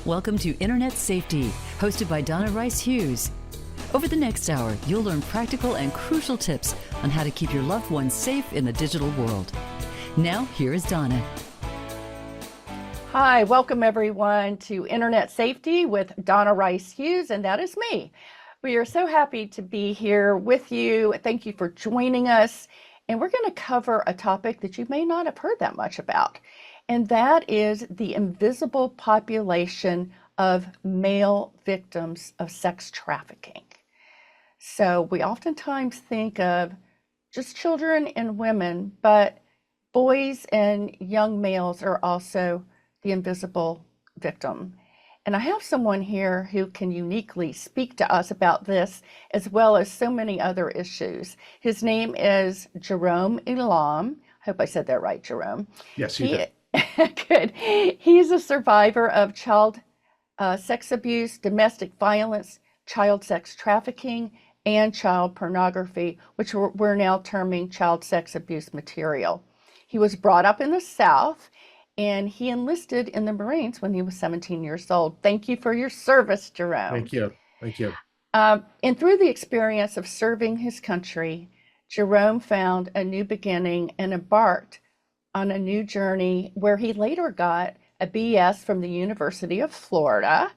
Welcome to Internet Safety, hosted by Donna Rice Hughes. Over the next hour, you'll learn practical and crucial tips on how to keep your loved ones safe in the digital world. Now, here is Donna. Hi, welcome everyone to Internet Safety with Donna Rice Hughes, and that is me. We are so happy to be here with you. Thank you for joining us. And we're going to cover a topic that you may not have heard that much about, and that is the invisible population of male victims of sex trafficking. So we oftentimes think of just children and women, but boys and young males are also the invisible victim. And I have someone here who can uniquely speak to us about this, as well as so many other issues. His name is Jerome Elam. I hope I said that right, Jerome. Yes, you did. Good. He's a survivor of child sex abuse, domestic violence, child sex trafficking, and child pornography, which we're now terming child sex abuse material. He was brought up in the South, and he enlisted in the Marines when he was 17 years old. Thank you for your service, Jerome. Thank you. Thank you. And through the experience of serving his country, Jerome found a new beginning and embarked on a new journey where he later got a BS from the University of Florida.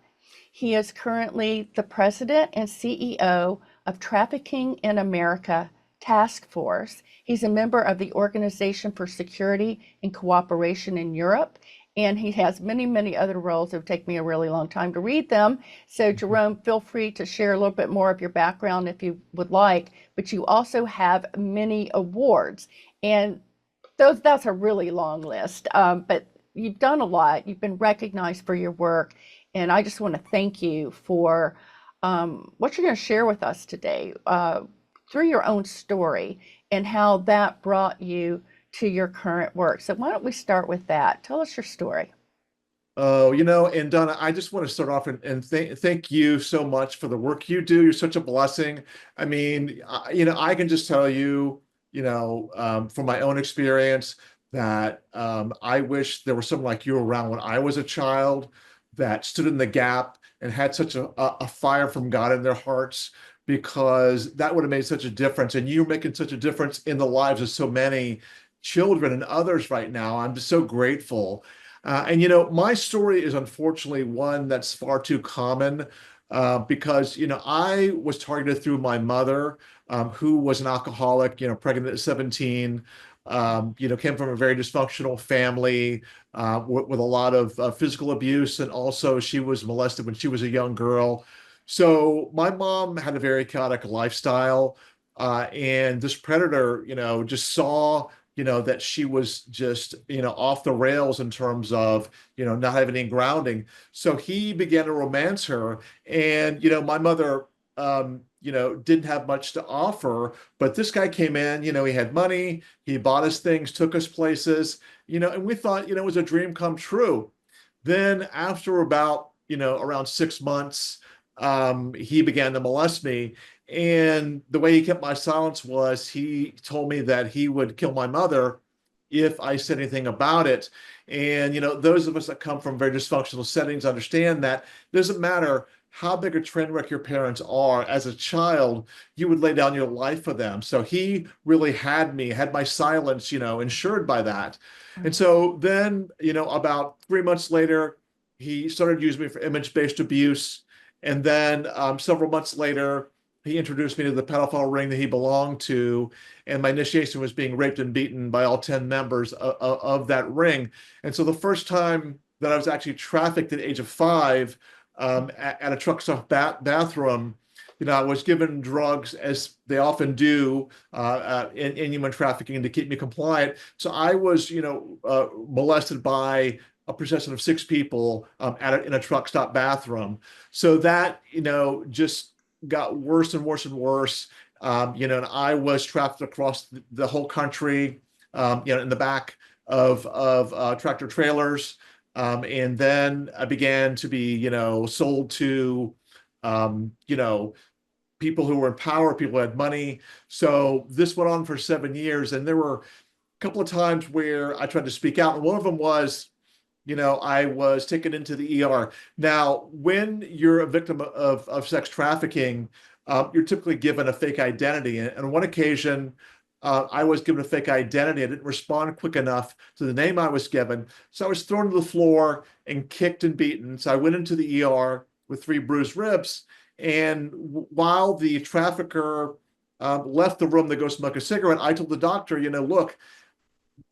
He is currently the president and CEO of Trafficking in America Task Force. He's a member of the Organization for Security and Cooperation in Europe, and he has many, many other roles. It would take me a really long time to read them. So Jerome, feel free to share a little bit more of your background if you would like, but you also have many awards, and that's a really long list, but you've done a lot. You've been recognized for your work, and I just want to thank you for what you're going to share with us today through your own story and how that brought you to your current work. So why don't we start with that? Tell us your story. Oh, and Donna, I just want to start off and thank you so much for the work you do. You're such a blessing. I mean, I can just tell you, from my own experience that I wish there was someone like you around when I was a child that stood in the gap and had such a fire from God in their hearts, because that would have made such a difference. And you're making such a difference in the lives of so many children and others right now. I'm just so grateful. And my story is unfortunately one that's far too common because, I was targeted through my mother, who was an alcoholic, pregnant at 17, came from a very dysfunctional family with a lot of physical abuse. And also she was molested when she was a young girl. So my mom had a very chaotic lifestyle, and this predator, just saw, that she was just, off the rails in terms of, not having any grounding. So he began to romance her, and, my mother, didn't have much to offer, but this guy came in, he had money, he bought us things, took us places, and we thought, it was a dream come true. Then after about, around 6 months, he began to molest me. And the way he kept my silence was he told me that he would kill my mother if I said anything about it. And, those of us that come from very dysfunctional settings understand that it doesn't matter how big a train wreck your parents are. As a child, you would lay down your life for them. So he really had my silence, insured by that. And so then, about 3 months later, he started using me for image-based abuse. And then several months later, he introduced me to the pedophile ring that he belonged to. And my initiation was being raped and beaten by all 10 members of that ring. And so the first time that I was actually trafficked at the age of 5 at a truck stop bathroom, I was given drugs, as they often do in human trafficking, to keep me compliant. So I was, molested by a procession of 6 people in a truck stop bathroom. So that, just got worse and worse and worse. And I was trafficked across the whole country, in the back of tractor trailers. And then I began to be, sold to, people who were in power, people who had money. So this went on for 7 years, and there were couple of times where I tried to speak out, and one of them was, I was taken into the ER. Now, when you're a victim of sex trafficking, you're typically given a fake identity. And on one occasion, I was given a fake identity. I didn't respond quick enough to the name I was given. So I was thrown to the floor and kicked and beaten. So I went into the ER with 3 bruised ribs. And while the trafficker left the room to go smoke a cigarette, I told the doctor, look,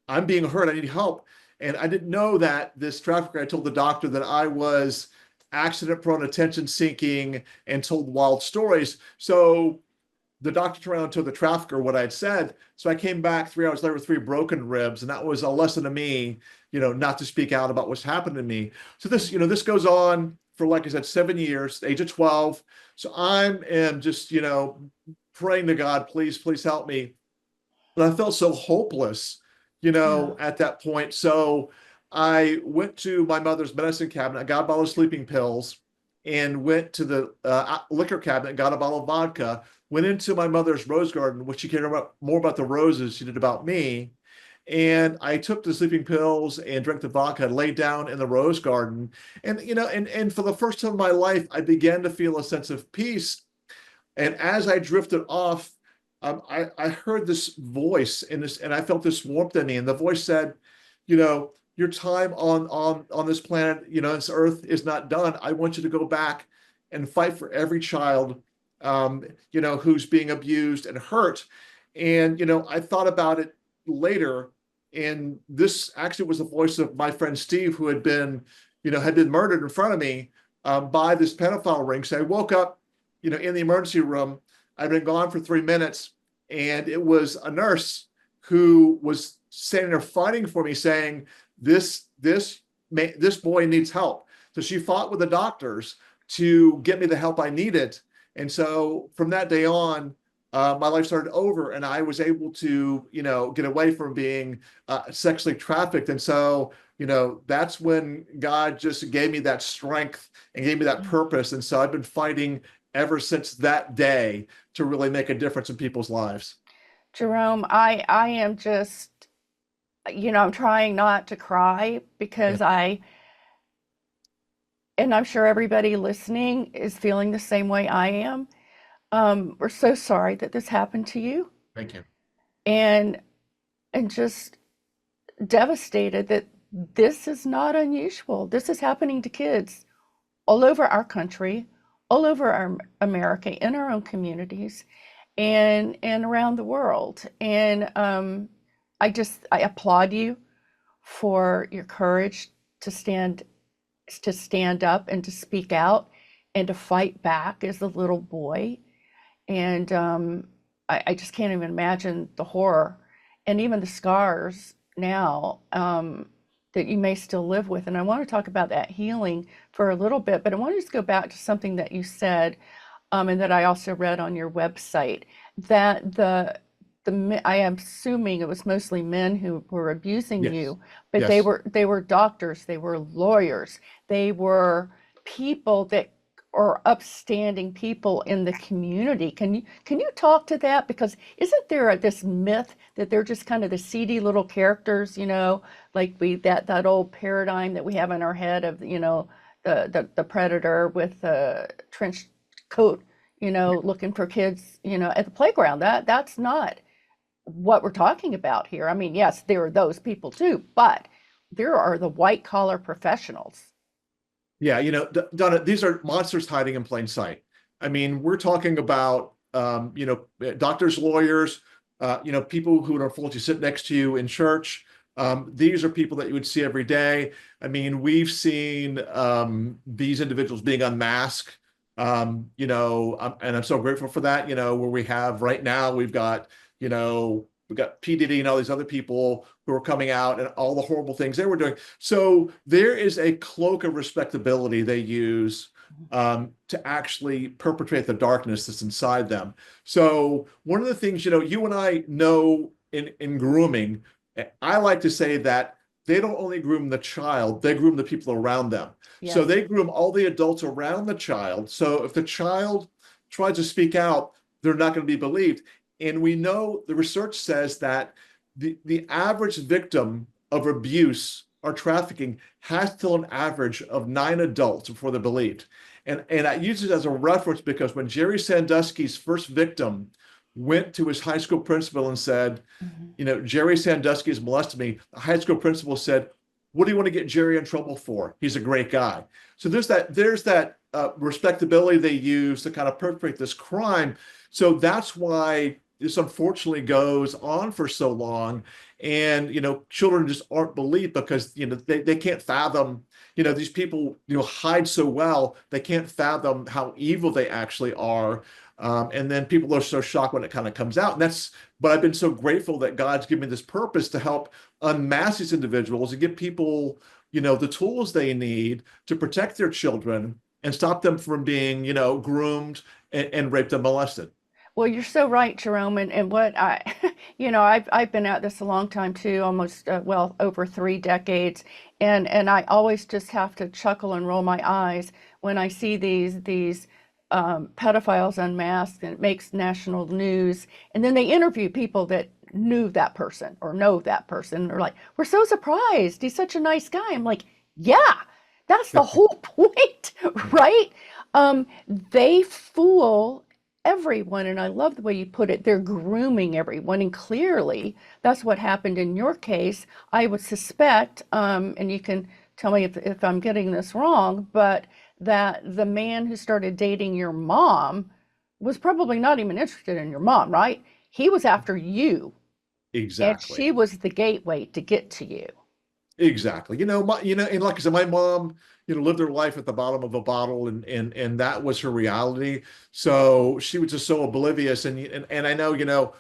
I'm being hurt. I need help. And I didn't know that this trafficker, I told the doctor that I was accident prone, attention seeking, and told wild stories. So the doctor turned around and told the trafficker what I had said. So I came back 3 hours later with 3 broken ribs. And that was a lesson to me, not to speak out about what's happened to me. So this goes on for, like I said, 7 years, age of 12. So I'm just, praying to God, please, please help me. But I felt so hopeless, Yeah. at that point. So I went to my mother's medicine cabinet, I got a bottle of sleeping pills, and went to the liquor cabinet, got a bottle of vodka, went into my mother's rose garden, which she cared more about the roses she did about me. And I took the sleeping pills and drank the vodka, laid down in the rose garden. And for the first time in my life, I began to feel a sense of peace. And as I drifted off, I heard this voice and I felt this warmth in me. And the voice said, your time on this planet, this earth is not done. I want you to go back and fight for every child, who's being abused and hurt. And, I thought about it later. And this actually was the voice of my friend Steve, who had been murdered in front of me by this pedophile ring. So I woke up, in the emergency room. I'd been gone for 3 minutes, and it was a nurse who was standing there fighting for me, saying, this boy needs help. So she fought with the doctors to get me the help I needed. And so from that day on, my life started over, and I was able to, get away from being sexually trafficked. And so, that's when God just gave me that strength and gave me that purpose. And so I've been fighting ever since that day to really make a difference in people's lives. Jerome, I am just, I'm trying not to cry Yeah. because and I'm sure everybody listening is feeling the same way I am. We're so sorry that this happened to you, Thank you. and just devastated that this is not unusual. This is happening to kids all over our country, all over our America, in our own communities, and around the world. And I applaud you for your courage to stand up and to speak out and to fight back as a little boy. And I just can't even imagine the horror and even the scars now that you may still live with. And I want to talk about that healing for a little bit, but I want to just go back to something that you said, and that I also read on your website, that I am assuming it was mostly men who were abusing Yes. you, but Yes. they were doctors, they were lawyers, they were people that are upstanding people in the community. Can you talk to that? Because isn't there this myth that they're just kind of the seedy little characters, like that old paradigm that we have in our head of, the predator with the trench coat, looking for kids, at the playground. That's not what we're talking about here. I mean, yes, there are those people too, but there are the white collar professionals. Yeah, Donna, these are monsters hiding in plain sight. I mean, we're talking about, doctors, lawyers, people who are unfortunately sit next to you in church. These are people that you would see every day. I mean, we've seen these individuals being unmasked, and I'm so grateful for that, where we have right now, we've got PDD and all these other people who are coming out and all the horrible things they were doing. So there is a cloak of respectability they use to actually perpetrate the darkness that's inside them. So one of the things, you and I know in grooming, I like to say that they don't only groom the child, they groom the people around them. So Yes. they groom all the adults around the child. So if the child tries to speak out, they're not going to be believed. And we know the research says that the average victim of abuse or trafficking has to tell an average of 9 adults before they're believed. And I use it as a reference because when Jerry Sandusky's first victim went to his high school principal and said, Mhm. Jerry Sandusky has molested me, the high school principal said, what do you want to get Jerry in trouble for? He's a great guy. So there's that respectability they use to kind of perpetrate this crime. So that's why this unfortunately goes on for so long. And, children just aren't believed because, they can't fathom, these people, hide so well, they can't fathom how evil they actually are. And then people are so shocked when it kind of comes out. But I've been so grateful that God's given me this purpose to help unmask these individuals and give people, the tools they need to protect their children and stop them from being, groomed and raped and molested. Well, you're so right, Jerome. And what I've been at this a long time too, almost well over 3 decades, and I always just have to chuckle and roll my eyes when I see these pedophiles unmasked, and it makes national news. And then they interview people that knew that person or know that person. They're like, "We're so surprised. He's such a nice guy." I'm like, "Yeah, that's the whole point, right?" They fool everyone, and I love the way you put it. They're grooming everyone, and clearly that's what happened in your case. I would suspect, and you can tell me if I'm getting this wrong, but that the man who started dating your mom was probably not even interested in your mom, right? He was after you, and Exactly. she was the gateway to get to you. Exactly. And like I said, my mom, lived her life at the bottom of a bottle, and that was her reality. So she was just so oblivious. And I know,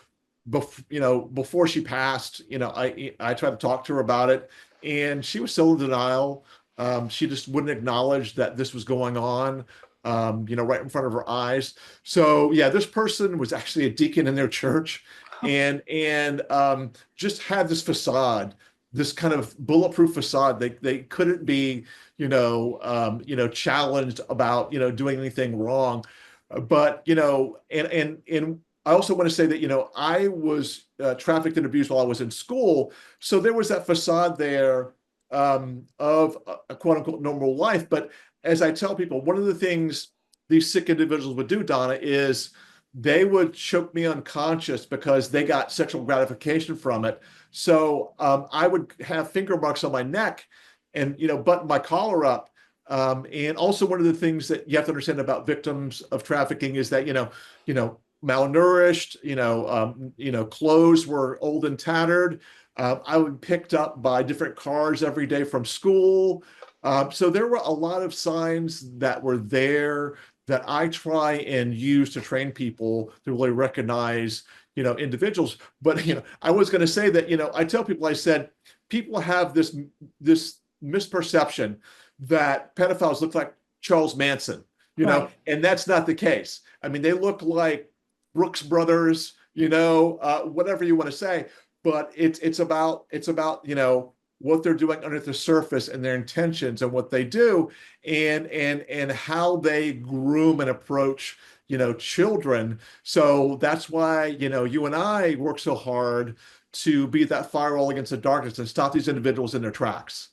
before she passed, I tried to talk to her about it, and she was still in denial. She just wouldn't acknowledge that this was going on, right in front of her eyes. So yeah, this person was actually a deacon in their church, and just had this facade, this kind of bulletproof facade. They couldn't be, challenged about, doing anything wrong. But, and I also want to say that, I was trafficked and abused while I was in school. So there was that facade there, of a quote unquote normal life. But as I tell people, one of the things these sick individuals would do, Donna, is they would choke me unconscious because they got sexual gratification from it. So I would have finger marks on my neck and, button my collar up. And also one of the things that you have to understand about victims of trafficking is that, malnourished, clothes were old and tattered. I would be picked up by different cars every day from school. So there were a lot of signs that were there that I try and use to train people to really recognize, individuals. But, I was going to say that, I tell people, I said, people have this misperception that pedophiles look like Charles Manson, Right. and that's not the case. I mean, they look like Brooks Brothers, whatever you want to say, but it's about what they're doing under the surface and their intentions and what they do, and how they groom and approach, children. So that's why, you and I work so hard to be that firewall against the darkness and stop these individuals in their tracks.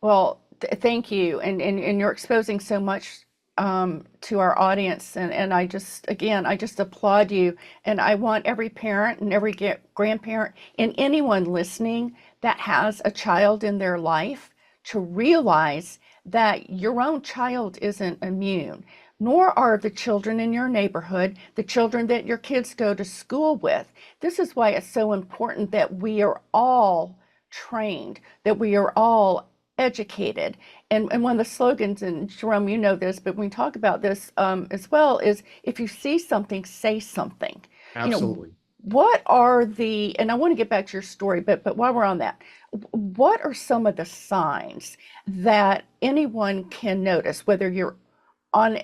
Well, thank you. And you're exposing so much to our audience. And I just, again, I just applaud you. And I want every parent and every grandparent and anyone listening that has a child in their life to realize that your own child isn't immune, nor are the children in your neighborhood, the children that your kids go to school with. This is why it's so important that we are all trained, that we are all educated. And one of the slogans, and Jerome, you know this, but when we talk about this as well, is if you see something, say something. You know, Absolutely. what are the, and I want to get back to your story, but while we're on that, what are some of the signs that anyone can notice, whether you're on,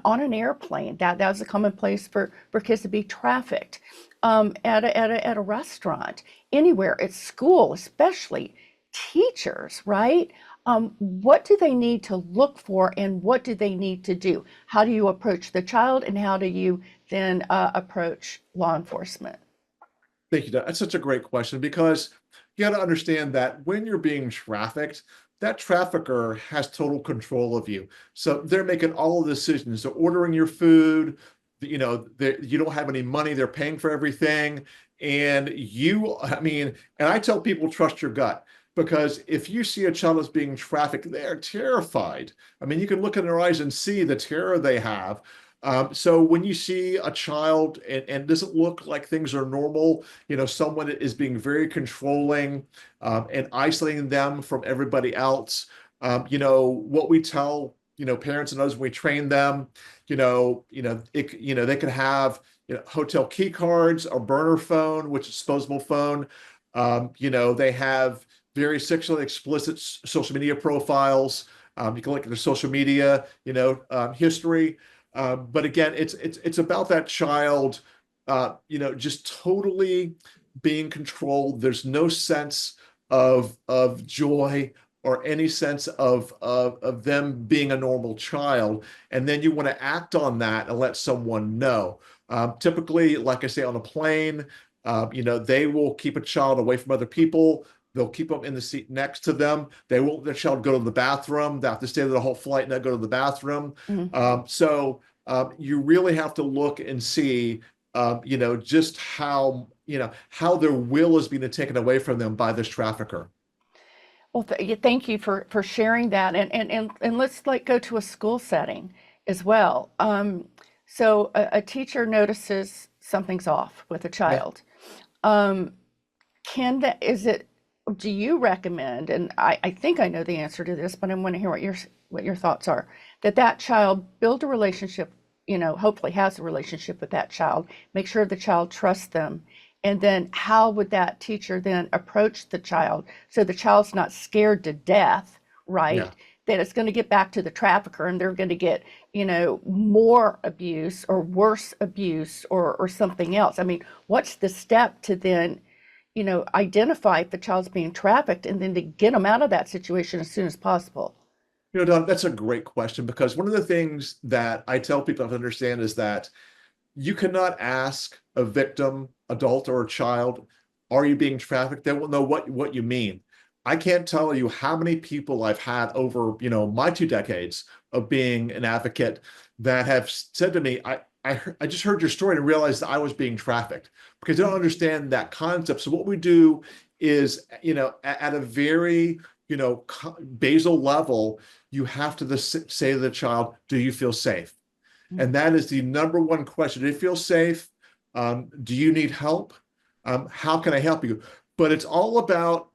on an airplane, that's a common place for kids to be trafficked, at a restaurant, anywhere, at school, especially teachers, right? What do they need to look for, and what do they need to do? How do you approach the child, and how do you then approach law enforcement? Thank you. That's such a great question because you got to understand that when you're being trafficked, that trafficker has total control of you. So they're making all the decisions. They're ordering your food. You don't have any money. They're paying for everything. And and I tell people, trust your gut. Because if you see a child that's being trafficked, they're terrified. I mean, you can look in their eyes and see the terror they have. So when you see a child and it doesn't look like things are normal, someone is being very controlling and isolating them from everybody else. What we tell, parents and others when we train them, they can have, hotel key cards, a burner phone, which is a disposable phone. They have very sexually explicit social media profiles. You can look at their social media, history. But again, it's about that child, just totally being controlled. There's no sense of joy or any sense of them being a normal child. And then you want to act on that and let someone know. Typically, like I say, on a plane, they will keep a child away from other people. They'll keep them in the seat next to them. They won't let their child go to the bathroom. They have to stay there the whole flight and not go to the bathroom. You really have to look and see, just how their will is being taken away from them by this trafficker. Well, thank you for sharing that. And let's go to a school setting as well. So a teacher notices something's off with a Yeah. child. Can that, is it, do you recommend, and I think I know the answer to this, but I want to hear what your thoughts are, that child build a relationship, hopefully has a relationship with that child, make sure the child trusts them, and then how would that teacher then approach the child so the child's not scared to death, right? Yeah. That it's going to get back to the trafficker and they're going to get, more abuse or worse abuse or something else. I mean, what's the step to then, identify if the child's being trafficked and then to get them out of that situation as soon as possible? Don, that's a great question because one of the things that I tell people to understand is that you cannot ask a victim, adult or a child, are you being trafficked? They will know what you mean. I can't tell you how many people I've had over, my 2 decades of being an advocate that have said to me, I just heard your story and realized that I was being trafficked because they don't understand that concept. So what we do is, at a very, basal level, you have to say to the child, do you feel safe? And that is the number one question. Do you feel safe? Do you need help? How can I help you? But it's all about,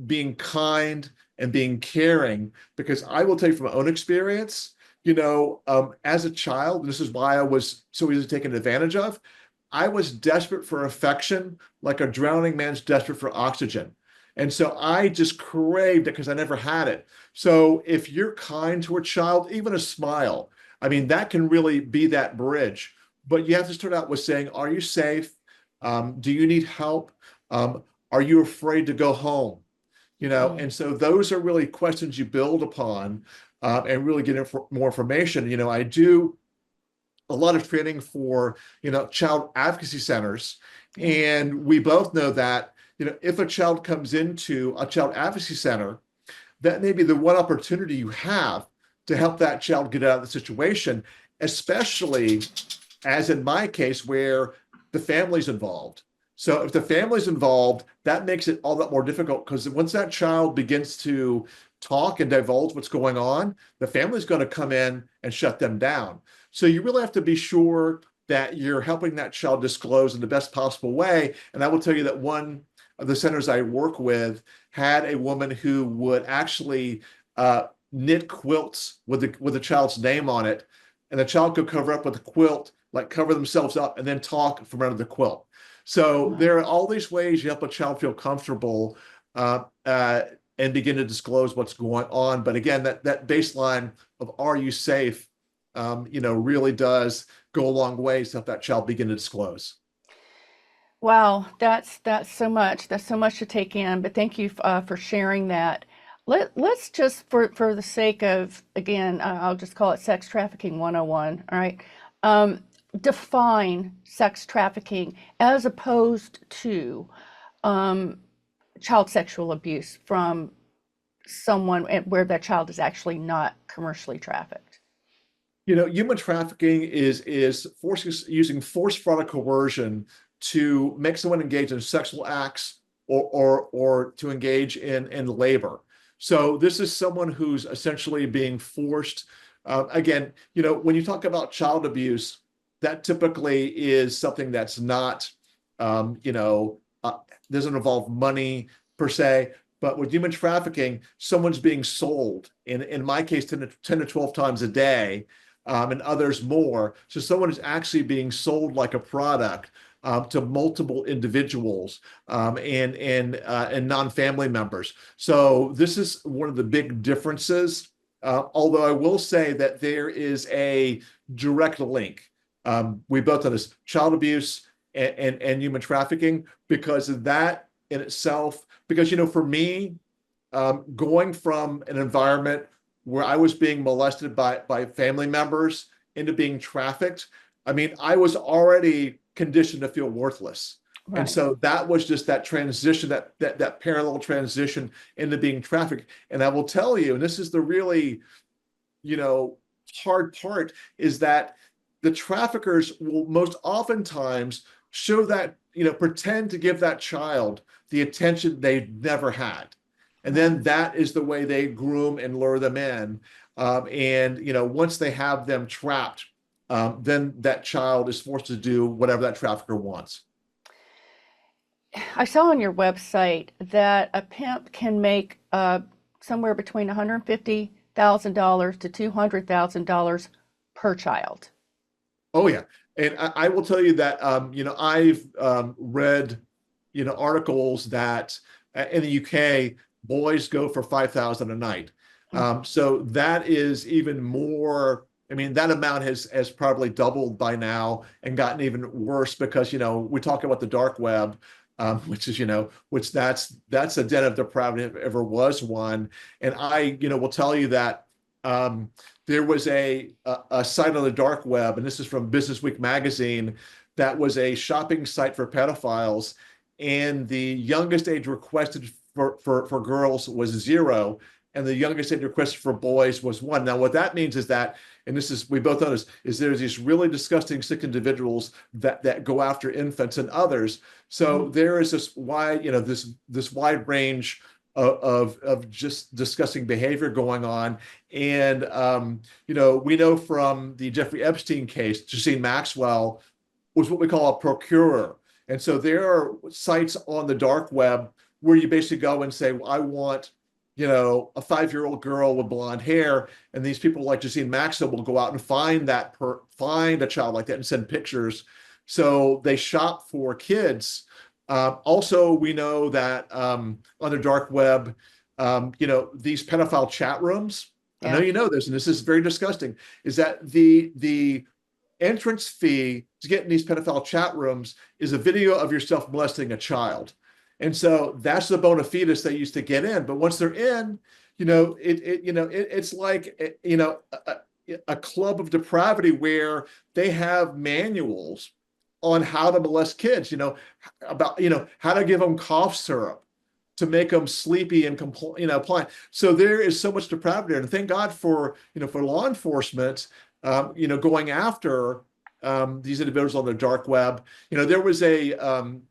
being kind and being caring, because I will tell you from my own experience, as a child, and this is why I was so easily taken advantage of, I was desperate for affection, like a drowning man's desperate for oxygen. And so I just craved it because I never had it. So if you're kind to a child, even a smile, I mean, that can really be that bridge. But you have to start out with saying, are you safe? Do you need help? Are you afraid to go home? And so those are really questions you build upon and really get more information. I do a lot of training for, child advocacy centers. Yeah. And we both know that, if a child comes into a child advocacy center, that may be the one opportunity you have to help that child get out of the situation, especially as in my case where the family's involved. So if the family's involved, that makes it all that more difficult because once that child begins to talk and divulge what's going on, the family's going to come in and shut them down. So you really have to be sure that you're helping that child disclose in the best possible way. And I will tell you that one of the centers I work with had a woman who would actually knit quilts with the child's name on it, and the child could cover up with the quilt, like cover themselves up, and then talk from under the quilt. So there are all these ways you help a child feel comfortable and begin to disclose what's going on. But again, that baseline of "Are you safe?" Really does go a long way to help that child begin to disclose. Wow, that's so much. That's so much to take in. But thank you for sharing that. Let's just for the sake of again, I'll just call it sex trafficking 101. All right. define sex trafficking as opposed to child sexual abuse from someone where that child is actually not commercially trafficked? Human trafficking is using force, fraud, or coercion to make someone engage in sexual acts or to engage in labor. So this is someone who's essentially being forced. Again, when you talk about child abuse, that typically is something that's not, doesn't involve money per se. But with human trafficking, someone's being sold, in my case, 10 to 12 times a day, and others more. So someone is actually being sold like a product to multiple individuals and non-family members. So this is one of the big differences. Although I will say that there is a direct link. We both know this, child abuse and human trafficking, because of that in itself. Because, for me, going from an environment where I was being molested by family members into being trafficked, I mean, I was already conditioned to feel worthless. Right. And so that was just that transition, that parallel transition into being trafficked. And I will tell you, and this is the really, hard part, is that the traffickers will most oftentimes show that, pretend to give that child the attention they never had. And then that is the way they groom and lure them in. And once they have them trapped, then that child is forced to do whatever that trafficker wants. I saw on your website that a pimp can make somewhere between $150,000 to $200,000 per child. Oh yeah, and I will tell you that I've read articles that in the UK boys go for 5,000 a night. So that is even more. I mean, that amount has probably doubled by now and gotten even worse because we talk about the dark web, which is which that's a den of depravity if ever was one. And I will tell you that there was a site on the dark web, and this is from Business Week magazine, that was a shopping site for pedophiles, and the youngest age requested for girls was 0, and the youngest age requested for boys was 1. Now, what that means is that, and this is, we both know this, is there's these really disgusting, sick individuals that go after infants and others. So there is this wide, this wide range of just disgusting behavior going on. And, we know from the Jeffrey Epstein case, Justine Maxwell was what we call a procurer. And so there are sites on the dark web where you basically go and say, well, I want, a 5-year-old girl with blonde hair. And these people like Justine Maxwell will go out and find a child like that and send pictures. So they shop for kids. Also, we know that on the dark web, these pedophile chat rooms, I know you know this, and this is very disgusting, is that the entrance fee to get in these pedophile chat rooms is a video of yourself molesting a child. And so that's the bona fides they used to get in. But once they're in, it's like, a club of depravity where they have manuals on how to molest kids, about, how to give them cough syrup to make them sleepy and compliant. So there is so much depravity there. And thank God for law enforcement, going after these individuals on the dark web. There was a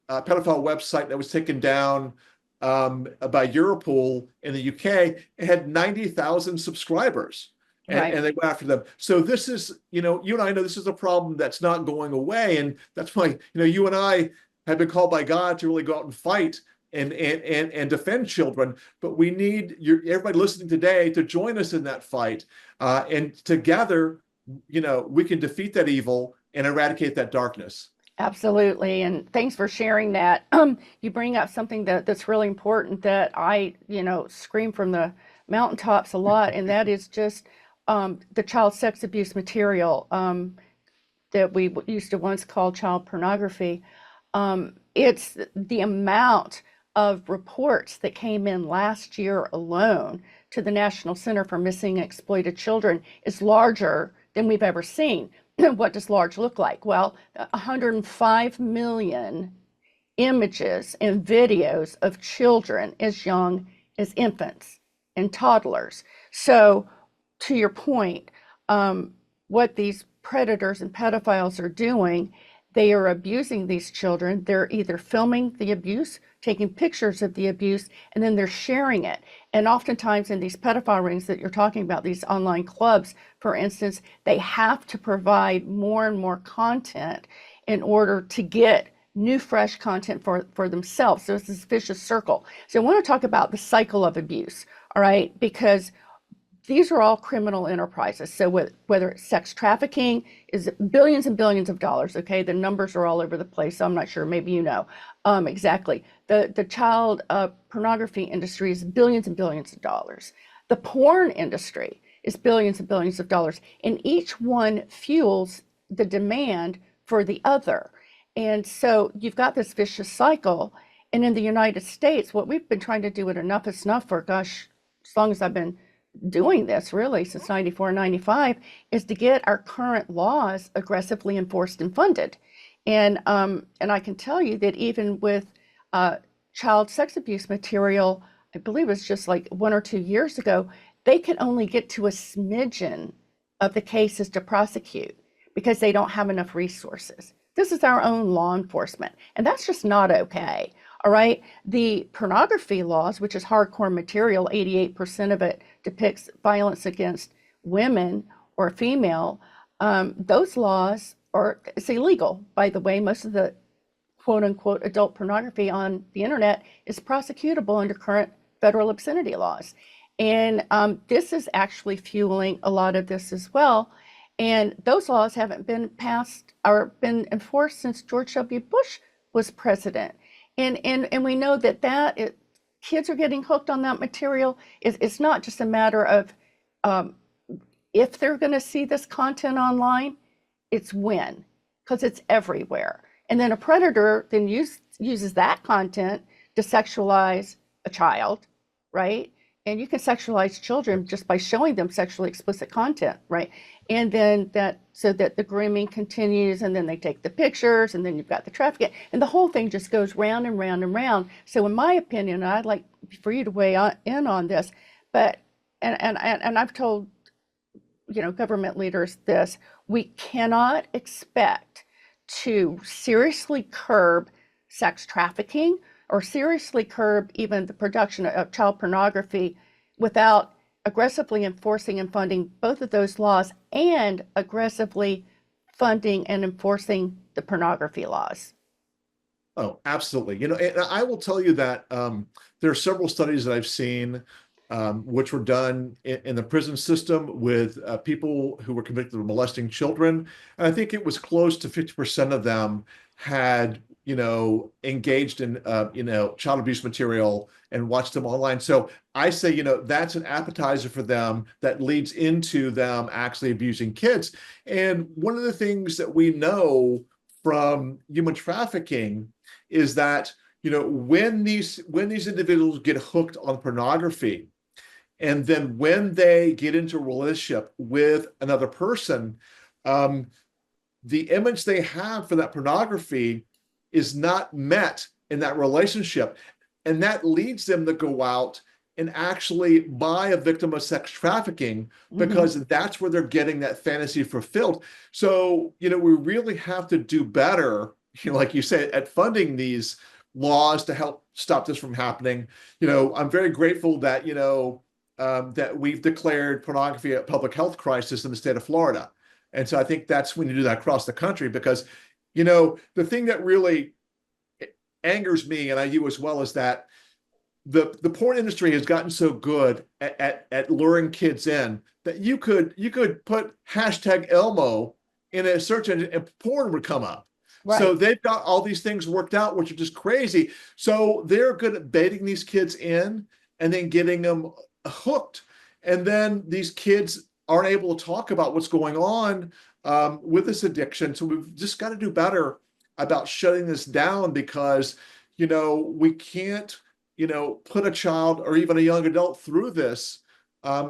pedophile website that was taken down by Europol in the UK. It had 90,000 subscribers. And they go after them. So this is, you and I know this is a problem that's not going away. And that's why, you and I have been called by God to really go out and fight and defend children. But we need everybody listening today to join us in that fight. And together, we can defeat that evil and eradicate that darkness. Absolutely. And thanks for sharing that. You bring up something that's really important that I, scream from the mountaintops a lot. And that is just the child sex abuse material that we used to once call child pornography. It's the amount of reports that came in last year alone to the National Center for Missing and Exploited Children is larger than we've ever seen. what does large look like? Well, 105 million images and videos of children as young as infants and toddlers. So, to your point, what these predators and pedophiles are doing, they are abusing these children. They're either filming the abuse, taking pictures of the abuse, and then they're sharing it. And oftentimes in these pedophile rings that you're talking about, these online clubs, for instance, they have to provide more and more content in order to get new, fresh content for themselves. So it's this vicious circle. So I want to talk about the cycle of abuse, all right? Because these are all criminal enterprises. So whether it's sex trafficking is billions and billions of dollars. Okay, the numbers are all over the place. So I'm not sure. Maybe you know exactly. The child pornography industry is billions and billions of dollars. The porn industry is billions and billions of dollars, and each one fuels the demand for the other. And so you've got this vicious cycle. And in the United States, what we've been trying to do at Enough is Enough for, gosh, as long as I've been doing this really since 94, 95, is to get our current laws aggressively enforced and funded. And I can tell you that even with child sex abuse material, I believe it's just like 1 or 2 years ago, they can only get to a smidgen of the cases to prosecute because they don't have enough resources. This is our own law enforcement, and that's just not okay. All right. The pornography laws, which is hardcore material, 88% of it depicts violence against women or female. Those laws are, it's illegal, by the way. Most of the quote unquote adult pornography on the internet is prosecutable under current federal obscenity laws. And this is actually fueling a lot of this as well. And those laws haven't been passed or been enforced since George W. Bush was president. And we know that kids are getting hooked on that material. It's not just a matter of if they're going to see this content online, it's when, because it's everywhere. And then a predator then uses that content to sexualize a child, right? And you can sexualize children just by showing them sexually explicit content, right? And then so that the grooming continues, and then they take the pictures, and then you've got the trafficking, and the whole thing just goes round and round and round. So in my opinion, I'd like for you to weigh in on this, but and I've told government leaders this: we cannot expect to seriously curb sex trafficking or seriously curb even the production of child pornography without aggressively enforcing and funding both of those laws and aggressively funding and enforcing the pornography laws. Oh, absolutely. And I will tell you that there are several studies that I've seen which were done in the prison system with people who were convicted of molesting children. And I think it was close to 50% of them had, engaged in, child abuse material and watched them online. So I say, that's an appetizer for them that leads into them actually abusing kids. And one of the things that we know from human trafficking is that, when these individuals get hooked on pornography, and then when they get into a relationship with another person, the image they have for that pornography is not met in that relationship. And that leads them to go out and actually buy a victim of sex trafficking because that's where they're getting that fantasy fulfilled. So, we really have to do better, like you said, at funding these laws to help stop this from happening. I'm very grateful that, that we've declared pornography a public health crisis in the state of Florida. And so I think that's when you do that across the country, because, the thing that really angers me, and you as well, is that the porn industry has gotten so good at luring kids in that you could put hashtag Elmo in a search engine and porn would come up. Right. So they've got all these things worked out, which are just crazy. So they're good at baiting these kids in and then getting them hooked. And then these kids aren't able to talk about what's going on with this addiction. So we've just got to do better about shutting this down, because, we can't, put a child or even a young adult through this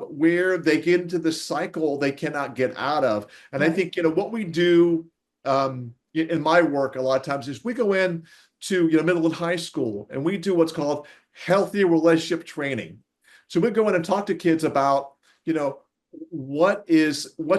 where they get into this cycle they cannot get out of. And I Right. think, what we do in my work a lot of times is we go in to, middle and high school, and we do what's called healthy relationship training. So we go in and talk to kids about, what's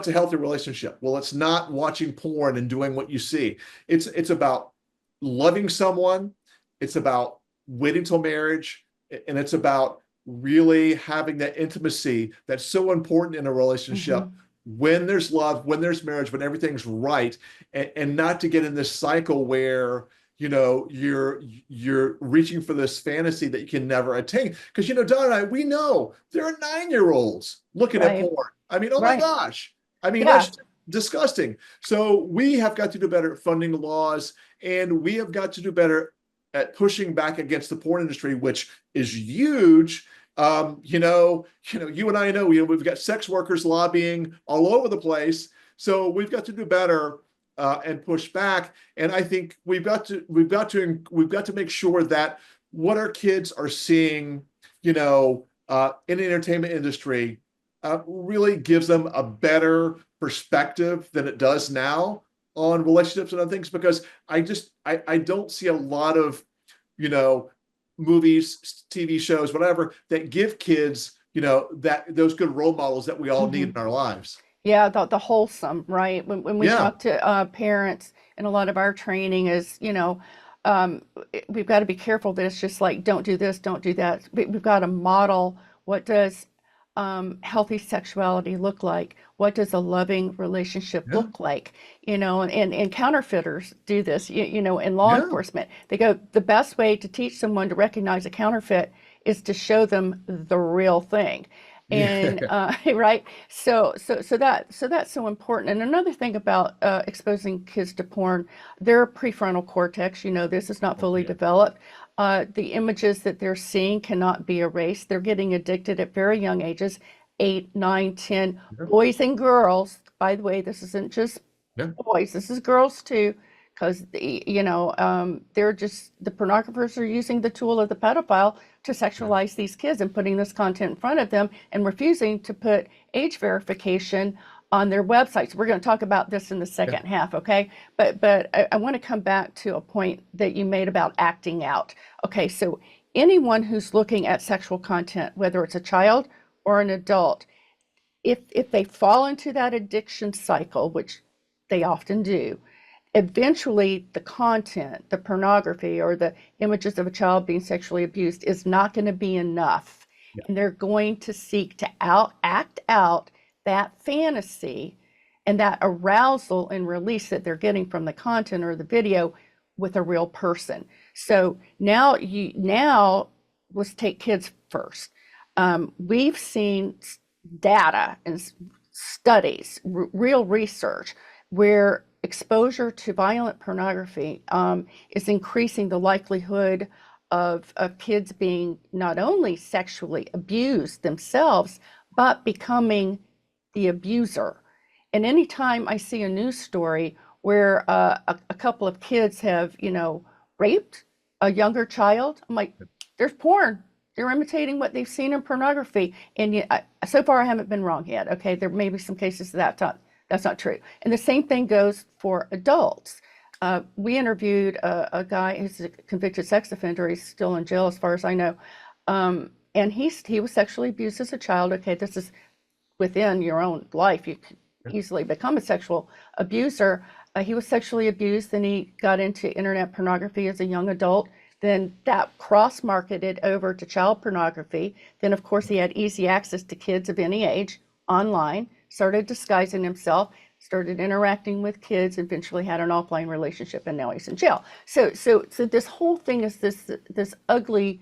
a healthy relationship? Well, it's not watching porn and doing what you see. It's about loving someone. It's about waiting till marriage, and it's about really having that intimacy that's so important in a relationship. Mhm. When there's love, when there's marriage, when everything's right, and not to get in this cycle where you're reaching for this fantasy that you can never attain. Because Don and I, we know there are 9-year-olds looking at Right. porn. I mean, oh my Right. gosh. I mean, Yeah. that's disgusting. So we have got to do better at funding laws, and we have got to do better at pushing back against the porn industry, which is huge. You and I know we've got sex workers lobbying all over the place. So we've got to do better and push back. And I think we've got to make sure that what our kids are seeing, in the entertainment industry, really gives them a better perspective than it does now on relationships and other things. Because I don't see a lot of, movies, TV shows, whatever, that give kids, those good role models that we all need Mhm. in our lives. Yeah, the wholesome, right? When we Yeah. talk to parents, and a lot of our training is, we've got to be careful that it's just like, don't do this, don't do that. We've got to model, what does healthy sexuality look like? What does a loving relationship Yeah. look like? And counterfeiters do this, in law Yeah. enforcement. They go, the best way to teach someone to recognize a counterfeit is to show them the real thing. And Yeah. right, so that's so important. And another thing about exposing kids to porn, their prefrontal cortex, this is not Oh, fully yeah. developed. The images that they're seeing cannot be erased. They're getting addicted at very young ages, 8, 9, 10. Yeah. Boys and girls, by the way, this isn't just Yeah. boys, this is girls too, because they're just, the pornographers are using the tool of the pedophile to Yeah. sexualize these kids and putting this content in front of them and refusing to put age verification on their websites. We're going to talk about this in the Yeah. second half, okay? But I want to come back to a point that you made about acting out. Okay, so anyone who's looking at sexual content, whether it's a child or an adult, if they fall into that addiction cycle, which they often do, eventually the content, the pornography or the images of a child being sexually abused is not going to be enough. Yeah. And they're going to seek to act out that fantasy and that arousal and release that they're getting from the content or the video with a real person. So now let's take kids first. We've seen data and studies, real research, where exposure to violent pornography is increasing the likelihood of kids being not only sexually abused themselves, but becoming the abuser. And anytime I see a news story where a couple of kids have, raped a younger child, I'm like, there's porn. They're imitating what they've seen in pornography. And yet, so far, I haven't been wrong yet. Okay, there may be some cases that's not true. And the same thing goes for adults. We interviewed a guy who's a convicted sex offender. He's still in jail, as far as I know. And he was sexually abused as a child. Okay, this is within your own life. You could easily become a sexual abuser. He was sexually abused, then he got into internet pornography as a young adult. Then that cross-marketed over to child pornography. Then, of course, he had easy access to kids of any age online, started disguising himself, started interacting with kids, eventually had an offline relationship, and now he's in jail. So this whole thing is this ugly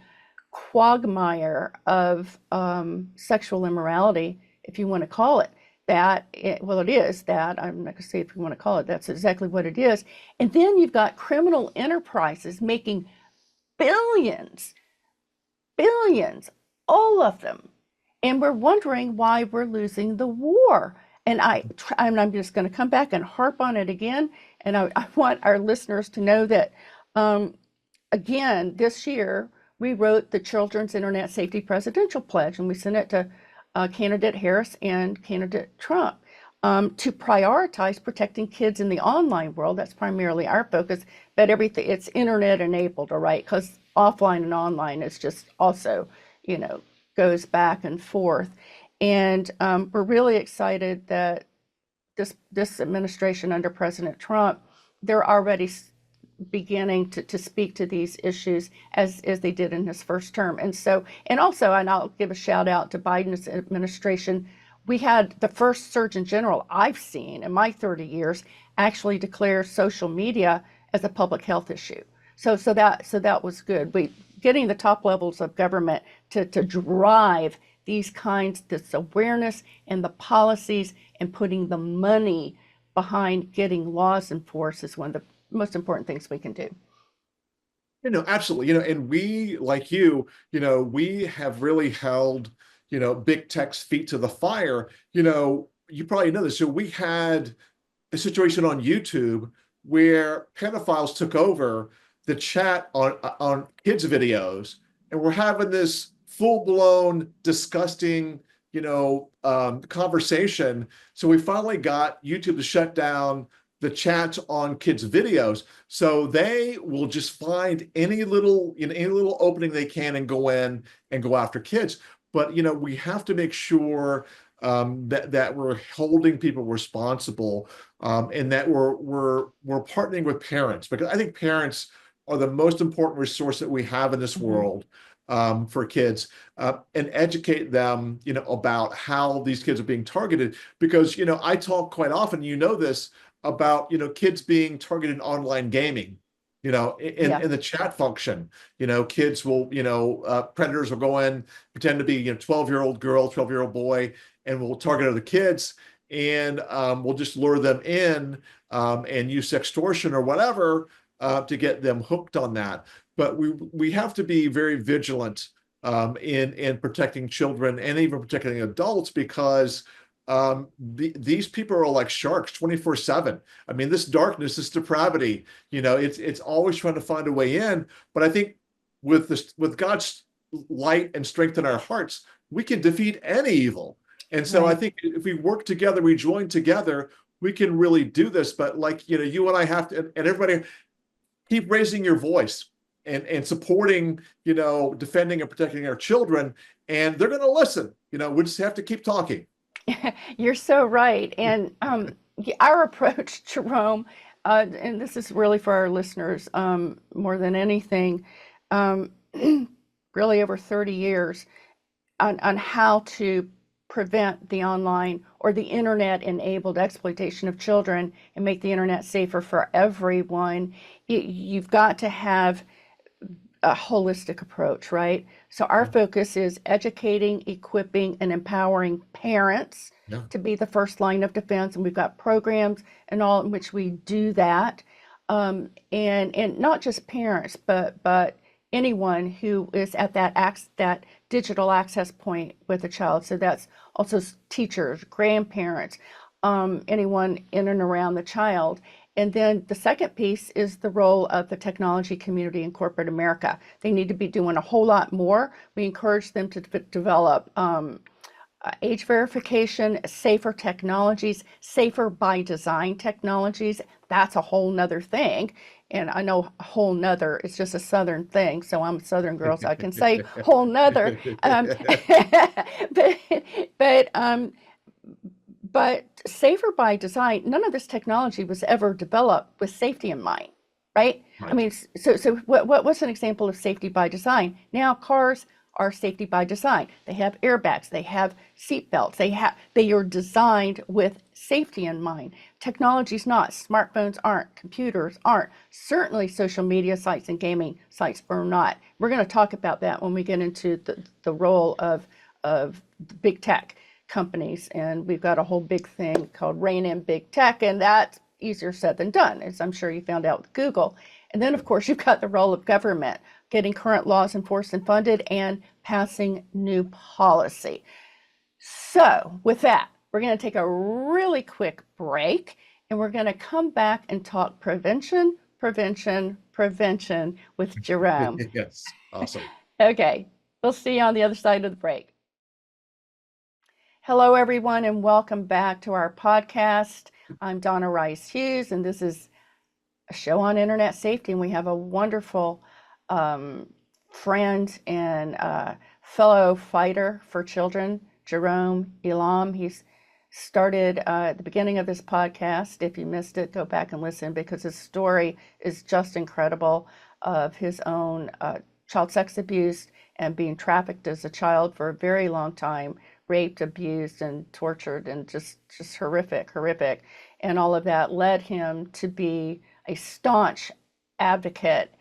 quagmire of sexual immorality, if you want to call it that. It is that. I'm not going to say if you want to call it, that's exactly what it is. And then you've got criminal enterprises making billions, billions, all of them. And we're wondering why we're losing the war. And I'm just going to come back and harp on it again. And I want our listeners to know that, again, this year, we wrote the Children's Internet Safety Presidential Pledge, and we sent it to candidate Harris and candidate Trump, to prioritize protecting kids in the online world. That's primarily our focus, but everything, it's internet enabled, all right, because offline and online is just also, goes back and forth. And we're really excited that this administration under President Trump, they're already beginning to speak to these issues as they did in his first term. And also, and I'll give a shout out to Biden's administration, we had the first Surgeon General I've seen in my 30 years actually declare social media as a public health issue. So that was good. Getting the top levels of government to drive these kinds, this awareness and the policies, and putting the money behind getting laws enforced is one of the most important things we can do. Absolutely. And we, like we have really held, big tech's feet to the fire. You probably know this. So we had a situation on YouTube where pedophiles took over the chat on kids' videos, and we're having this full-blown, disgusting, conversation. So we finally got YouTube to shut down the chats on kids' videos. So they will just find any little opening they can and go in and go after kids. But we have to make sure that we're holding people responsible, and that we're partnering with parents, because I think parents are the most important resource that we have in this world, for kids, and educate them, about how these kids are being targeted. Because I talk quite often, this, about kids being targeted in online gaming, in the chat function. Kids will, predators will go in, pretend to be 12-year-old girl, 12-year-old boy, and will target other kids, and we'll just lure them in, and use extortion or whatever, to get them hooked on that. But we have to be very vigilant, in protecting children and even protecting adults, because these people are like sharks 24/7. I mean, this darkness, this depravity, it's always trying to find a way in. But I think with God's light and strength in our hearts, we can defeat any evil. And so I think if we work together, we join together, we can really do this. But like, you and I have to, and everybody, keep raising your voice and supporting, defending and protecting our children, and they're going to listen. We just have to keep talking. You're so right. And our approach, Jerome, and this is really for our listeners, more than anything, really over 30 years on how to prevent the online or the internet enabled exploitation of children and make the internet safer for everyone. You've got to have a holistic approach, right? So our focus is educating, equipping, and empowering parents to be the first line of defense. And we've got programs and all in which we do that. And not just parents, but anyone who is at that digital access point with a child. So that's also teachers, grandparents, anyone in and around the child. And then the second piece is the role of the technology community in corporate America. They need to be doing a whole lot more. We encourage them to develop age verification, safer technologies, safer by design technologies. That's a whole nother thing. And I know a whole nother is just a Southern thing. So I'm a Southern girl, so I can say whole nother. But safer by design, none of this technology was ever developed with safety in mind, right? I mean, so what's an example of safety by design? Now cars are safety by design. They have airbags, they have seat belts, they are designed with safety in mind. Technology's not, smartphones aren't, computers aren't, certainly social media sites and gaming sites are not. We're going to talk about that when we get into the role of big tech companies, and we've got a whole big thing called Rein in Big Tech, and that's easier said than done, as I'm sure you found out with Google. And then, of course, you've got the role of government, getting current laws enforced and funded, and passing new policy. So with that, we're going to take a really quick break, and we're going to come back and talk prevention with Jerome. Yes, awesome. Okay, we'll see you on the other side of the break. Hello, everyone, and welcome back to our podcast. I'm Donna Rice Hughes, and this is a show on internet safety. And we have a wonderful friend and fellow fighter for children, Jerome Elam. He's started at the beginning of this podcast. If you missed it, go back and listen because his story is just incredible of his own child sex abuse and being trafficked as a child for a very long time, raped, abused, and tortured, and just horrific. And all of that led him to be a staunch advocate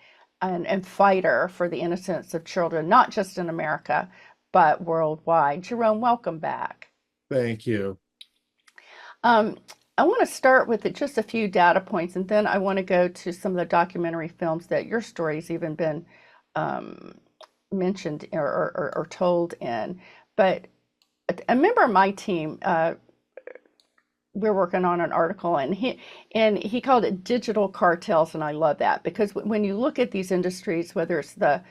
and fighter for the innocence of children, not just in America, but worldwide. Jerome, welcome back. Thank you. I want to start with just a few data points, and then I want to go to some of the documentary films that your story's even been mentioned or told in. But a member of my team, we're working on an article, and he called it digital cartels, and I love that because when you look at these industries, whether it's the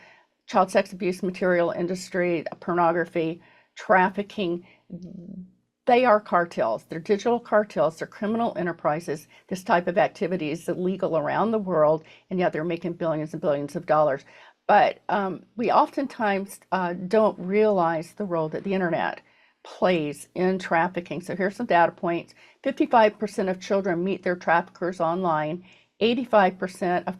child sex abuse material industry, pornography, trafficking, they are cartels. They're digital cartels. They're criminal enterprises. This type of activity is illegal around the world, and yet they're making billions and billions of dollars. But we oftentimes don't realize the role that the internet plays in trafficking. So here's some data points. 55% of children meet their traffickers online. 85% of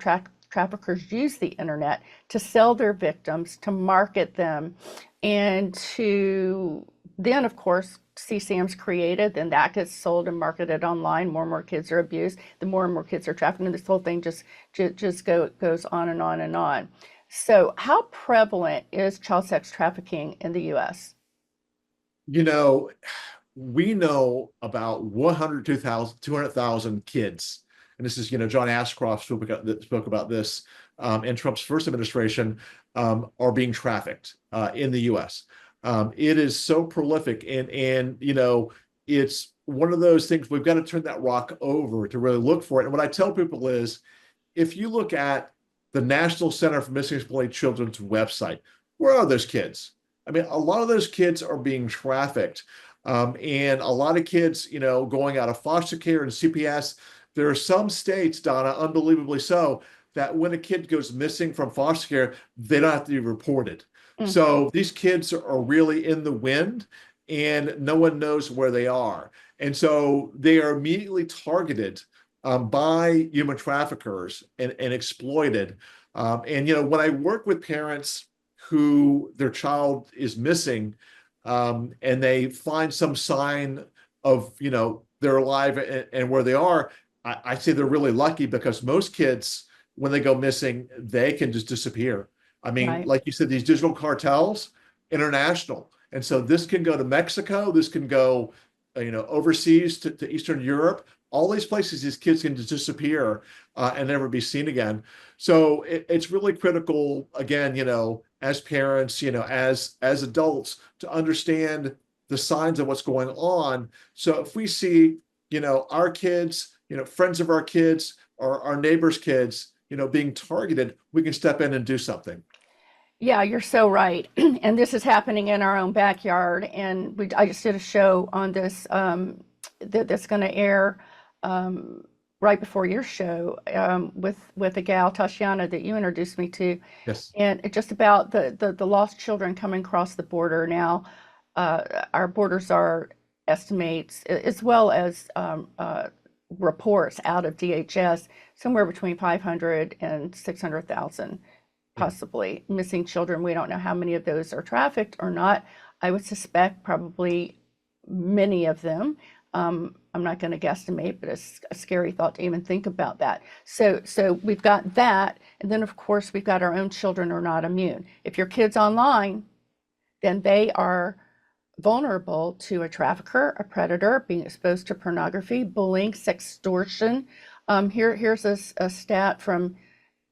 traffickers use the internet to sell their victims, to market them, and to then, of course, CSAM's created, then that gets sold and marketed online. More and more kids are abused. The more and more kids are trafficked, and this whole thing just goes on and on and on. So how prevalent is child sex trafficking in the U.S.? You know, we know about 200,000 kids, and this is, John Ashcroft spoke about this in Trump's first administration, are being trafficked in the U.S. It is so prolific, and it's one of those things we've got to turn that rock over to really look for it. And what I tell people is, if you look at the National Center for Missing and Exploited Children's website, where are those kids? I mean, a lot of those kids are being trafficked, and a lot of kids, going out of foster care and CPS. There are some states, Donna, unbelievably so, that when a kid goes missing from foster care, they don't have to be reported. So these kids are really in the wind, and no one knows where they are. And so they are immediately targeted by human traffickers and exploited. And when I work with parents who their child is missing, and they find some sign of, they're alive and where they are, I say they're really lucky, because most kids, when they go missing, they can just disappear. I mean, Right. Like you said, these digital cartels, international. And so this can go to Mexico, this can go, overseas to Eastern Europe. All these places, these kids can just disappear and never be seen again. So it's really critical, again, as parents, as adults, to understand the signs of what's going on. So if we see, our kids, friends of our kids, or our neighbors' kids, being targeted, we can step in and do something. Yeah, you're so right. And this is happening in our own backyard. And I just did a show on this that's going to air right before your show with a gal, Tashiana, that you introduced me to. Yes. And it's just about the lost children coming across the border. Now, our borders are estimates, as well as reports out of DHS, somewhere between 500 and 600,000 possibly missing children. We don't know how many of those are trafficked or not. I would suspect probably many of them. I'm not going to guesstimate, but it's a scary thought to even think about that. So we've got that. And then, of course, we've got our own children are not immune. If your kid's online, then they are vulnerable to a trafficker, a predator, being exposed to pornography, bullying, sextortion. Here's a stat from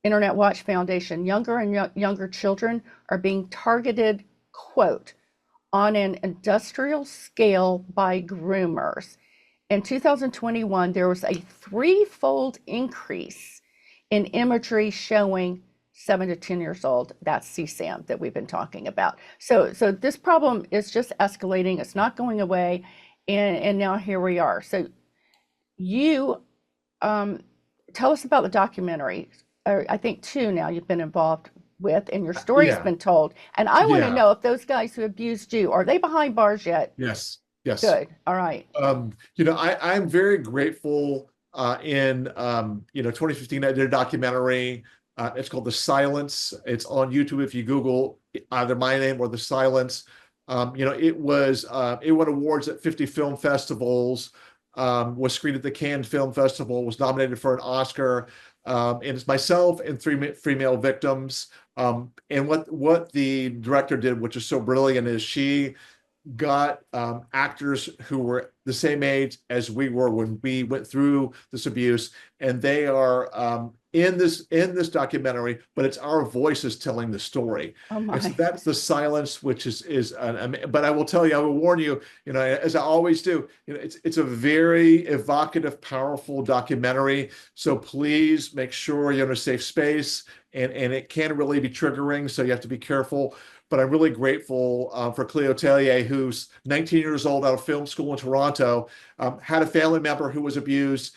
Internet Watch Foundation. Younger and younger children are being targeted, quote, on an industrial scale by groomers. In 2021, there was a threefold increase in imagery showing 7 to 10 years old. That's CSAM that we've been talking about. So this problem is just escalating. It's not going away, and now here we are. So you tell us about the documentary. I think two now you've been involved with, and your story's Yeah, been told. And I want to yeah, know if those guys who abused you, are they behind bars yet? yes, yes. Good. All right. I'm very grateful in 2015 I did a documentary. It's called The Silence. It's on YouTube if you Google either my name or The Silence. It won awards at 50 film festivals, was screened at the Cannes Film Festival, was nominated for an Oscar. And it's myself and three female victims. And what the director did, which is so brilliant, is she got actors who were the same age as we were when we went through this abuse, and they are in this documentary, but it's our voices telling the story. Oh And so my. that's The Silence, which but I will tell you, I will warn you, as I always do, it's a very evocative, powerful documentary. So please make sure you're in a safe space, and it can really be triggering, so you have to be careful. But I'm really grateful for Cleo Tellier, who's 19 years old, out of film school in Toronto, had a family member who was abused,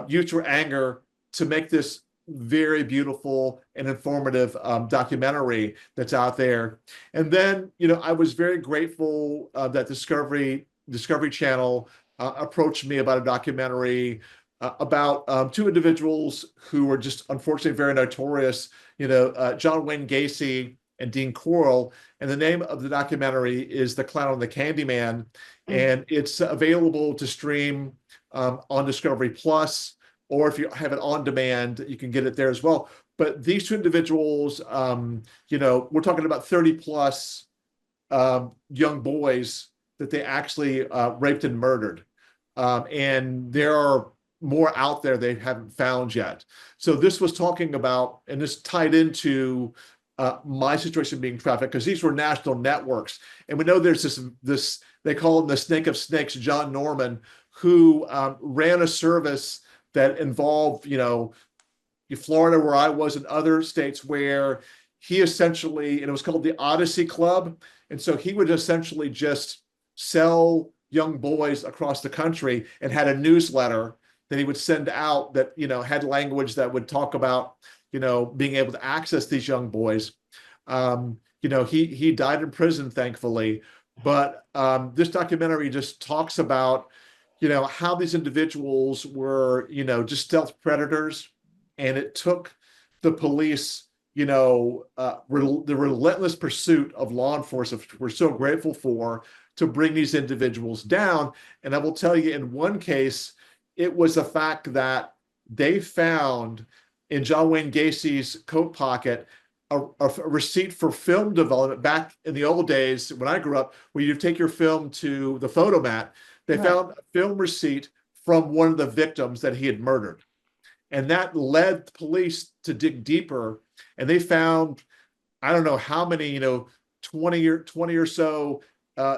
used her anger to make this very beautiful and informative documentary that's out there. And then, I was very grateful that Discovery Channel approached me about a documentary about two individuals who were just unfortunately very notorious, John Wayne Gacy and Dean Corll. And the name of the documentary is The Clown and the Candyman. Mm. And it's available to stream on Discovery Plus, or if you have it on demand, you can get it there as well. But these two individuals, we're talking about 30 plus young boys that they actually raped and murdered. And there are more out there they haven't found yet. So this was talking about, and this tied into my situation being trafficked, because these were national networks. And we know there's this they call him the snake of snakes, John Norman, who ran a service that involved, Florida, where I was, and other states, where he essentially, and it was called the Odyssey Club. And so he would essentially just sell young boys across the country, and had a newsletter that he would send out that, had language that would talk about, being able to access these young boys. He died in prison, thankfully. But this documentary just talks about, how these individuals were, just stealth predators. And it took the police, the relentless pursuit of law enforcement, which we're so grateful for, to bring these individuals down. And I will tell you, in one case, it was the fact that they found in John Wayne Gacy's coat pocket a receipt for film development back in the old days when I grew up, where you take your film to the photomat. They Right. found a film receipt from one of the victims that he had murdered. And that led the police to dig deeper. And they found, I don't know how many, 20 or so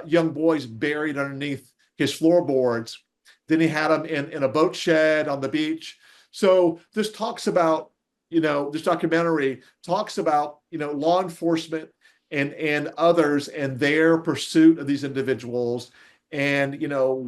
young boys buried underneath his floorboards. Then he had them in a boat shed on the beach. So this talks about, this documentary talks about, law enforcement and others and their pursuit of these individuals, and,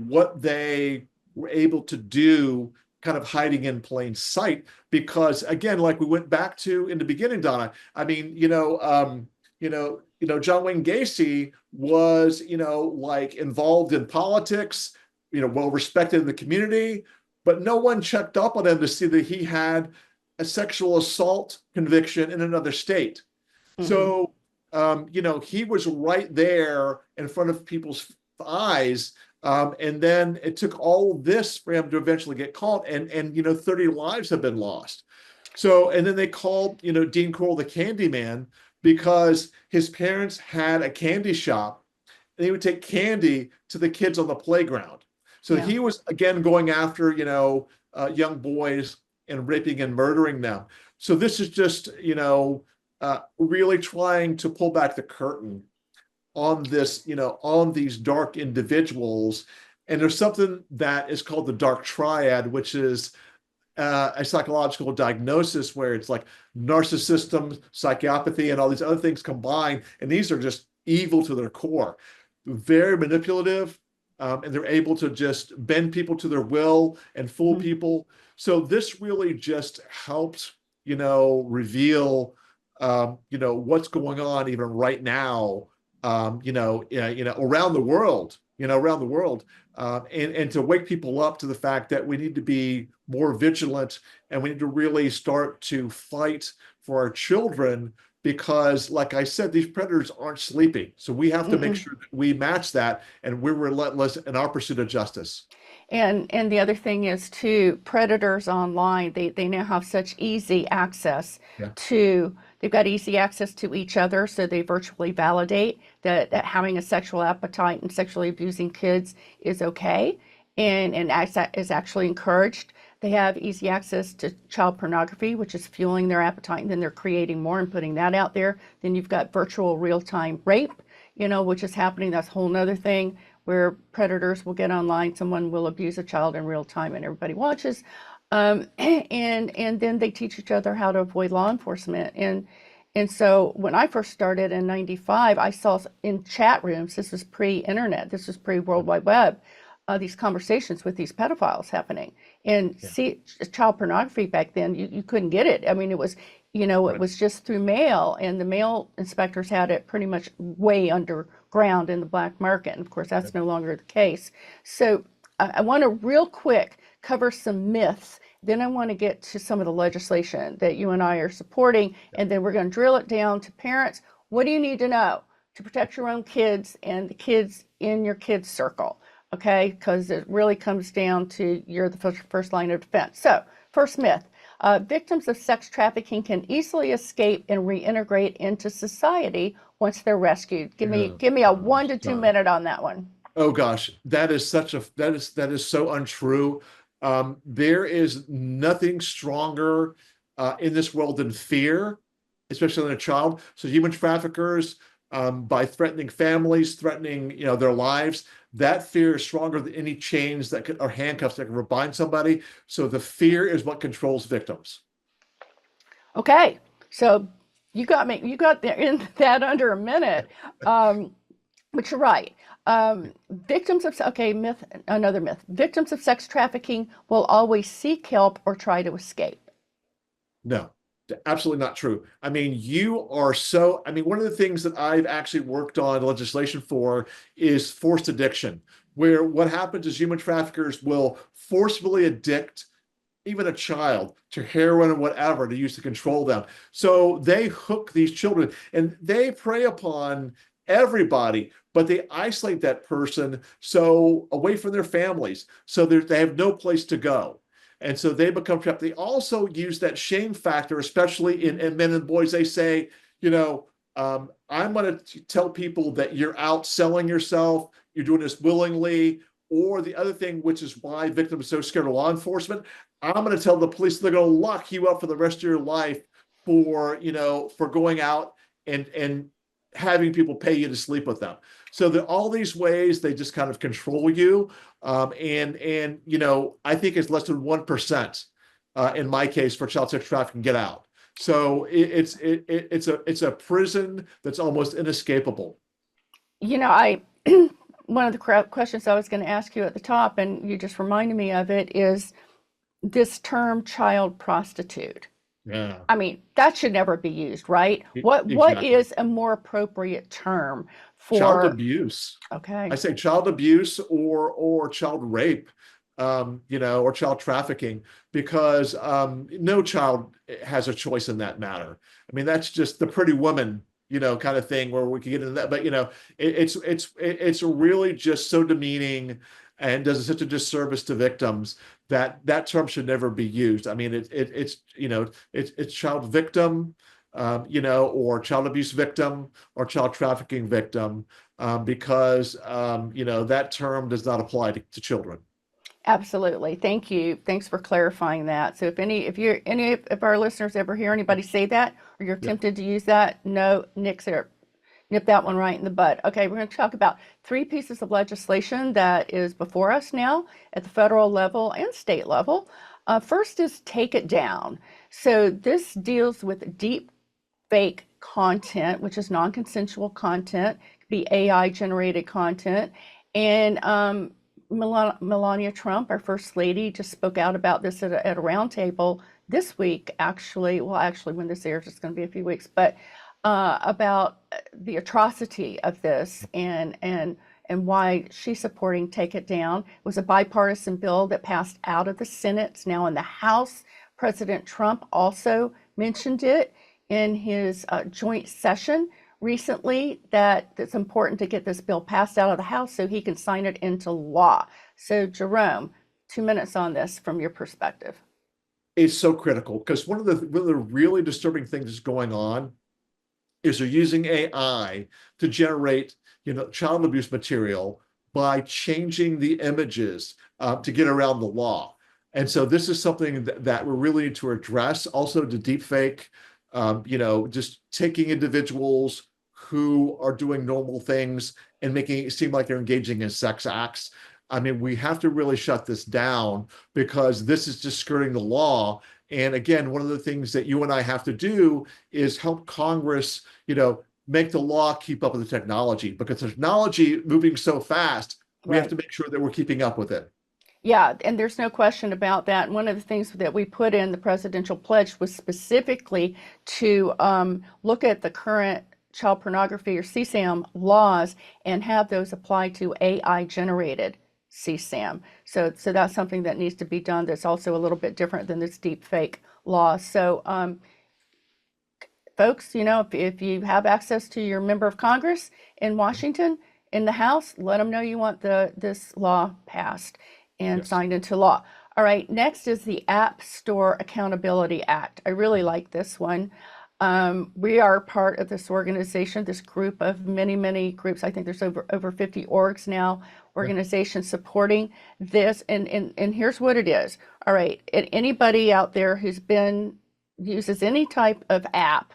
what they were able to do, kind of hiding in plain sight. Because again, like we went back to in the beginning, Donna, I mean, John Wayne Gacy was, involved in politics, well respected in the community, but no one checked up on him to see that he had a sexual assault conviction in another state. Mhm. So, he was right there in front of people's eyes. And then it took all this for him to eventually get caught, and 30 lives have been lost. So, and then they called, Dean Corll the Candyman, because his parents had a candy shop, and he would take candy to the kids on the playground. So Yeah. he was again going after, young boys and raping and murdering them. So this is just, really trying to pull back the curtain on this, on these dark individuals. And there's something that is called the dark triad, which is a psychological diagnosis where it's like narcissism, psychopathy, and all these other things combined. And these are just evil to their core, very manipulative, and they're able to just bend people to their will and fool people. So this really just helps, reveal, what's going on even right now, around the world, and to wake people up to the fact that we need to be more vigilant, and we need to really start to fight for our children, because like I said, these predators aren't sleeping. So we have to make sure that we match that, and we're relentless in our pursuit of justice. And the other thing is too, predators online, they now have such easy access Yeah. they've got easy access to each other, so they virtually validate that having a sexual appetite and sexually abusing kids is okay, and is actually encouraged. They have easy access to child pornography, which is fueling their appetite, and then they're creating more and putting that out there. Then you've got virtual real-time rape, which is happening. That's a whole nother thing, where predators will get online, someone will abuse a child in real time and everybody watches. And then they teach each other how to avoid law enforcement. And so when I first started in 95, I saw in chat rooms, this was pre-internet, this was pre-World Wide Web, these conversations with these pedophiles happening. And see, child pornography back then, you couldn't get it. I mean, it was, it was just through mail, and the mail inspectors had it pretty much way underground in the black market. And of course, that's no longer the case. So I want to real quick cover some myths. Then I want to get to some of the legislation that you and I are supporting, and then we're going to drill it down to parents. What do you need to know to protect your own kids and the kids in your kids' circle? Okay, because it really comes down to you're the first line of defense. So, first myth, victims of sex trafficking can easily escape and reintegrate into society once they're rescued. Give me a 1 to 2 minute on that one. Oh gosh, that is so untrue. There is nothing stronger in this world than fear, especially in a child. So human traffickers, by threatening families, threatening their lives, that fear is stronger than any chains or handcuffs that can bind somebody. So the fear is what controls victims. Okay, so you got there in that under a minute, but you're right. Another myth. Victims of sex trafficking will always seek help or try to escape. No, absolutely not true. I mean, one of the things that I've actually worked on legislation for is forced addiction, where what happens is human traffickers will forcefully addict even a child to heroin or whatever to use to control them. So they hook these children and they prey upon everybody, but they isolate that person away from their families, so they have no place to go. And so they become trapped. They also use that shame factor, especially in men and boys. They say, I'm going to tell people that you're out selling yourself, you're doing this willingly. Or the other thing, which is why victims are so scared of law enforcement, I'm going to tell the police they're going to lock you up for the rest of your life for going out and having people pay you to sleep with them. So all these ways they just kind of control you. And I think it's less than 1% in my case for child sex trafficking get out. So it's a prison that's almost inescapable. One of the questions I was going to ask you at the top, and you just reminded me of it, is this term child prostitute. Yeah. I mean, that should never be used, right? What is a more appropriate term for child abuse? Okay. I say child abuse or child rape, or child trafficking, because no child has a choice in that matter. I mean, that's just the Pretty Woman, kind of thing where we can get into that. But it's really just so demeaning and does such a disservice to victims that term should never be used. I mean, it's child victim, or child abuse victim or child trafficking victim, because that term does not apply to children. Absolutely. Thank you. Thanks for clarifying that. So if any of our listeners ever hear anybody say that, or you're tempted to use that, no, nix it. Nip that one right in the bud. Okay, we're going to talk about 3 pieces of legislation that is before us now at the federal level and state level. First is take it down. So this deals with deep fake content, which is non-consensual content, it could be AI generated content. And Melania Trump, our first lady, just spoke out about this at a roundtable this week, actually. Well, actually, when this airs, it's going to be a few weeks, but about the atrocity of this and why she's supporting Take It Down. It was a bipartisan bill that passed out of the Senate. It's now in the House. President Trump also mentioned it in his joint session recently, that it's important to get this bill passed out of the House so he can sign it into law. So, Jerome, 2 minutes on this from your perspective. It's so critical because one of the really disturbing things that's going on is they're using AI to generate, child abuse material by changing the images to get around the law. And so this is something that we really need to address. Also, the deep fake, just taking individuals who are doing normal things and making it seem like they're engaging in sex acts. I mean, we have to really shut this down because this is just skirting the law. And again, one of the things that you and I have to do is help Congress, make the law keep up with the technology, because technology moving so fast, we have to make sure that we're keeping up with it. Yeah, and there's no question about that. And one of the things that we put in the presidential pledge was specifically to look at the current child pornography or CSAM laws and have those apply to AI generated CSAM. So that's something that needs to be done. That's also a little bit different than this deep fake law. So folks, if you have access to your member of Congress in Washington, in the House, let them know you want this law passed and signed into law. All right, next is the App Store Accountability Act. I really like this one. We are part of this organization, this group of many groups. I think there's over 50 orgs now, organizations supporting this. And here's what it is. All right, anybody out there uses any type of app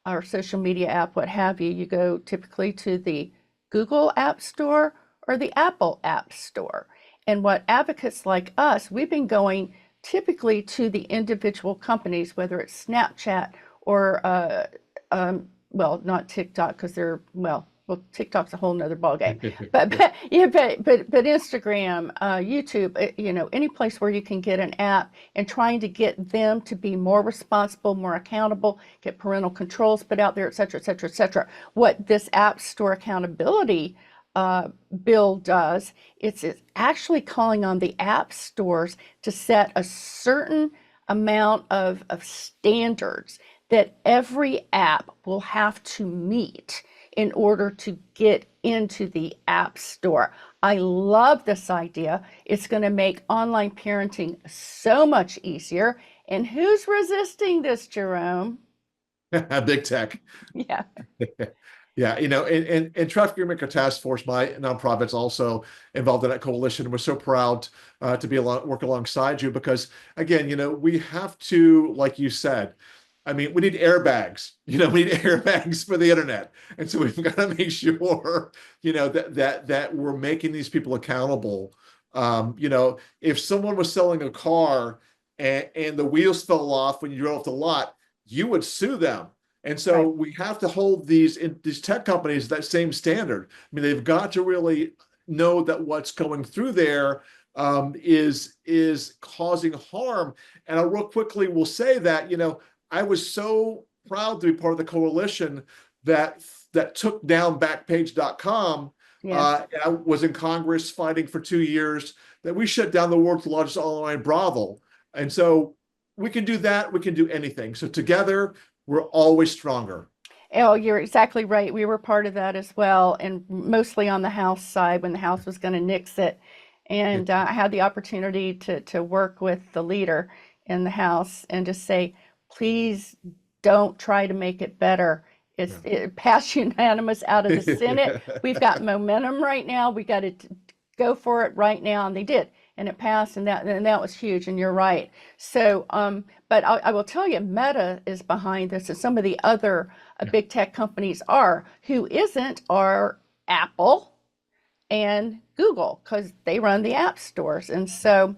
or social media app, what have you, you go typically to the Google App Store or the Apple App Store. And what advocates like us, we've been going typically to the individual companies, whether it's Snapchat or, not TikTok, because TikTok's a whole nother ballgame. but Instagram, YouTube, any place where you can get an app, and trying to get them to be more responsible, more accountable, get parental controls put out there, et cetera, et cetera, et cetera. What this App Store Accountability bill does, it's actually calling on the app stores to set a certain amount of standards that every app will have to meet in order to get into the App Store. I love this idea. It's going to make online parenting so much easier. And who's resisting this, Jerome? Big tech. Yeah. Yeah, and Trafficking America Task Force, my nonprofit's also involved in that coalition. We're so proud to work alongside you because, again, we have to, like you said, I mean, we need airbags. We need airbags for the internet, and so we've got to make sure, that we're making these people accountable. If someone was selling a car and the wheels fell off when you drove off the lot, you would sue them. And so we have to hold these tech companies that same standard. I mean, they've got to really know that what's going through there is causing harm. And I real quickly will say that, I was so proud to be part of the coalition that took down Backpage.com. Yes. I was in Congress fighting for 2 years that we shut down the world's largest online brothel. And so we can do that. We can do anything. So together, we're always stronger. Oh, you're exactly right. We were part of that as well, and mostly on the House side when the House was going to nix it. And I had the opportunity to work with the leader in the House and just say, please don't try to make it better. It passed unanimous out of the Senate. We've got momentum right now. We got to go for it right now, and they did. And it passed, and that was huge, and you're right. So, but I will tell you, Meta is behind this, and some of the other big tech companies are. Who isn't are Apple and Google, because they run the app stores. And so,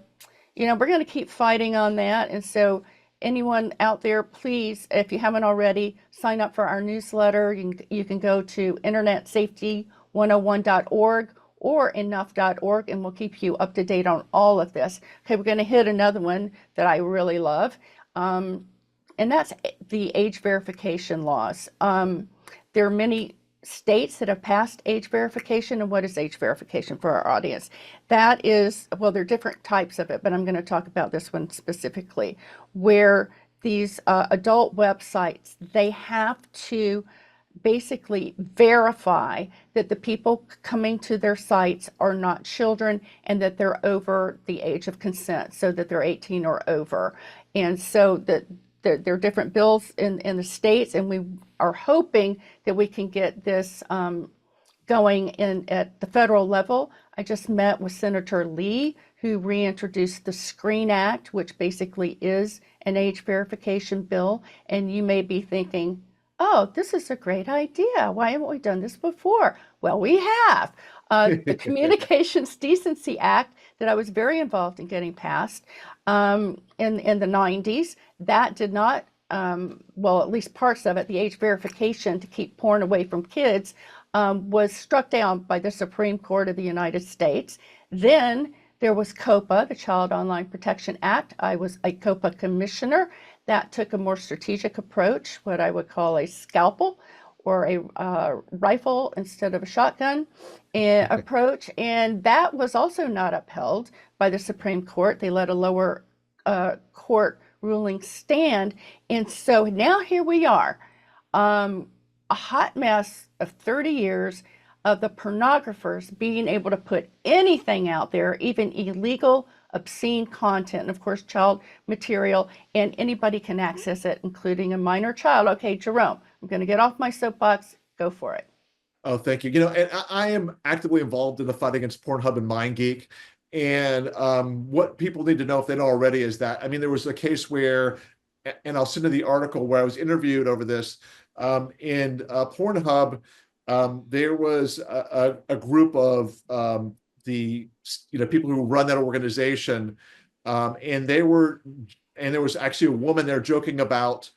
we're going to keep fighting on that. And so anyone out there, please, if you haven't already, sign up for our newsletter. You can go to internetsafety101.org or enough.org, and we'll keep you up to date on all of this. Okay, we're going to hit another one that I really love, and that's the age verification laws. There are many states that have passed age verification. And what is age verification for our audience? That is, well, there are different types of it, but I'm going to talk about this one specifically, where these adult websites, they have to basically verify that the people coming to their sites are not children and that they're over the age of consent, so that they're 18 or over. And so that there are different bills in the states, and we are hoping that we can get this going in at the federal level. I just met with Senator Lee, who reintroduced the SCREEN Act, which basically is an age verification bill. And you may be thinking, oh, this is a great idea. Why haven't we done this before? Well, we have. The Communications Decency Act that I was very involved in getting passed in the 90s, that did not, well, at least parts of it, the age verification to keep porn away from kids, was struck down by the Supreme Court of the United States. Then there was COPA, the Child Online Protection Act. I was a COPA commissioner. That took a more strategic approach, what I would call a scalpel or a rifle instead of a shotgun approach. And that was also not upheld by the Supreme Court. They let a lower court ruling stand. And so now here we are, a hot mess of 30 years of the pornographers being able to put anything out there, even illegal, obscene content, and of course, child material, and anybody can access it, including a minor child. Okay, Jerome, I'm going to get off my soapbox. Go for it. Oh, thank you. And I am actively involved in the fight against Pornhub and MindGeek. And what people need to know, if they don't already, is that, I mean, there was a case where, and I'll send you the article where I was interviewed over this, in Pornhub. There was a group of the people who run that organization, and there was actually a woman there joking about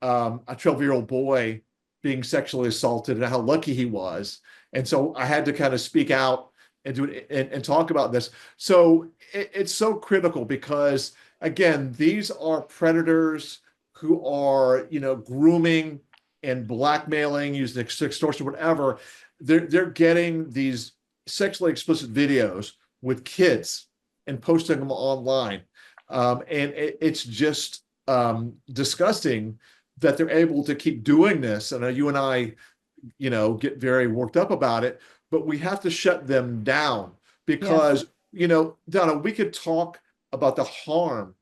a 12-year-old boy being sexually assaulted and how lucky he was. And so I had to kind of speak out and do it and talk about this. So it's so critical because, again, these are predators who are, grooming and blackmailing, using extortion, whatever. They're getting these sexually explicit videos with kids and posting them online. And it's just disgusting that they're able to keep doing this. And you and I, get very worked up about it, but we have to shut them down because, Donna, we could talk about the harm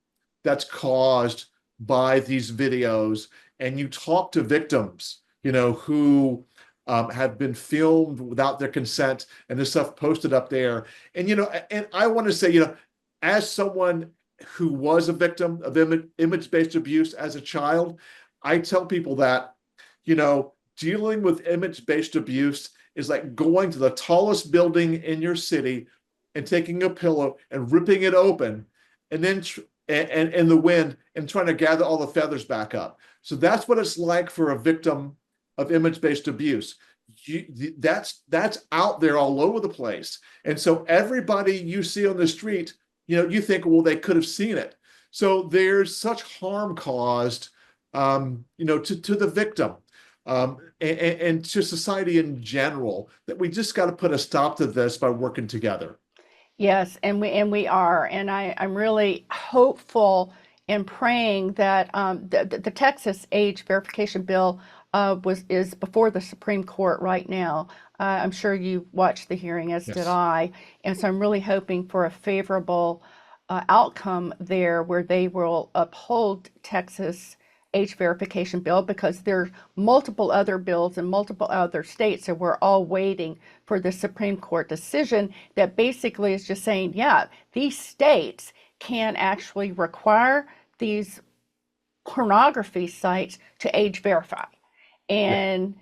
that's caused by these videos, and you talk to victims, who have been filmed without their consent and this stuff posted up there. And, and I want to say, as someone who was a victim of image-based abuse as a child, I tell people that, dealing with image-based abuse is like going to the tallest building in your city and taking a pillow and ripping it open and then and in the wind and trying to gather all the feathers back up. So that's what it's like for a victim of image-based abuse. That's out there all over the place. And so everybody you see on the street, you think, well, they could have seen it. So there's such harm caused, to the victim, and to society in general, that we just got to put a stop to this by working together. Yes, and we are, and I'm really hopeful and praying that the Texas age verification bill is before the Supreme Court right now. I'm sure you watched the hearing, as did I, and so I'm really hoping for a favorable outcome there, where they will uphold Texas age verification bill, because there are multiple other bills in multiple other states, so we're all waiting for the Supreme Court decision that basically is just saying, yeah, these states can actually require these pornography sites to age verify. And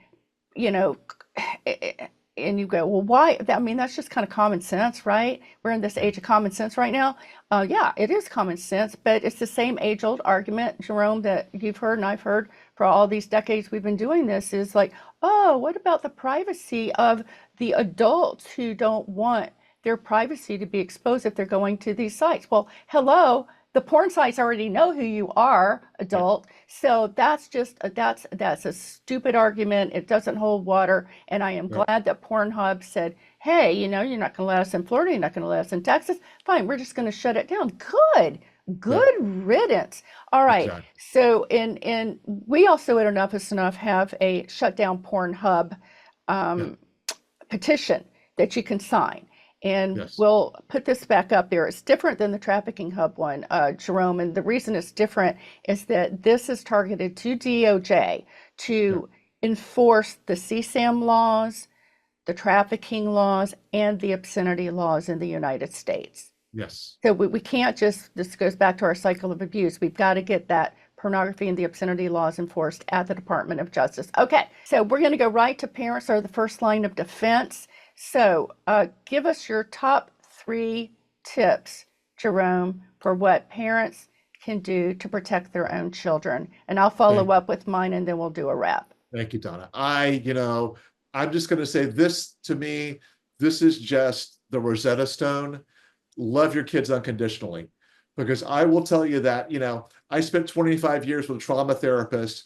and you go, well, why? I mean, that's just kind of common sense, right? We're in this age of common sense right now. Yeah, it is common sense, but it's the same age-old argument, Jerome, that you've heard and I've heard for all these decades we've been doing this is like, oh, what about the privacy of the adults who don't want their privacy to be exposed if they're going to these sites? Well, hello, the porn sites already know who you are, Yeah. adult. So that's a stupid argument. It doesn't hold water. And I am Yeah. glad that Pornhub said, hey, you know, you're not going to let us in Florida, you're not going to let us in Texas. Fine, we're just going to shut it down. Good, Yeah. good riddance. All right. Exactly. So in we also at Enough is Enough have a shutdown Pornhub Yeah. petition that you can sign. And Yes. we'll put this back up there. It's different than the Trafficking Hub one, Jerome. And the reason it's different is that this is targeted to DOJ Yeah. to enforce the CSAM laws, the trafficking laws, and the obscenity laws in the United States. Yes. So we can't just, this goes back to our cycle of abuse. We've got to get that pornography and the obscenity laws enforced at the Department of Justice. Okay, so we're going to go right to parents are the first line of defense. So give us your top 3 tips, Jerome, for what parents can do to protect their own children. And I'll follow up with mine and then we'll do a wrap. Thank you, Donna. I'm just going to say this to me, this is just the Rosetta Stone. Love your kids unconditionally. Because I will tell you that, I spent 25 years with a trauma therapist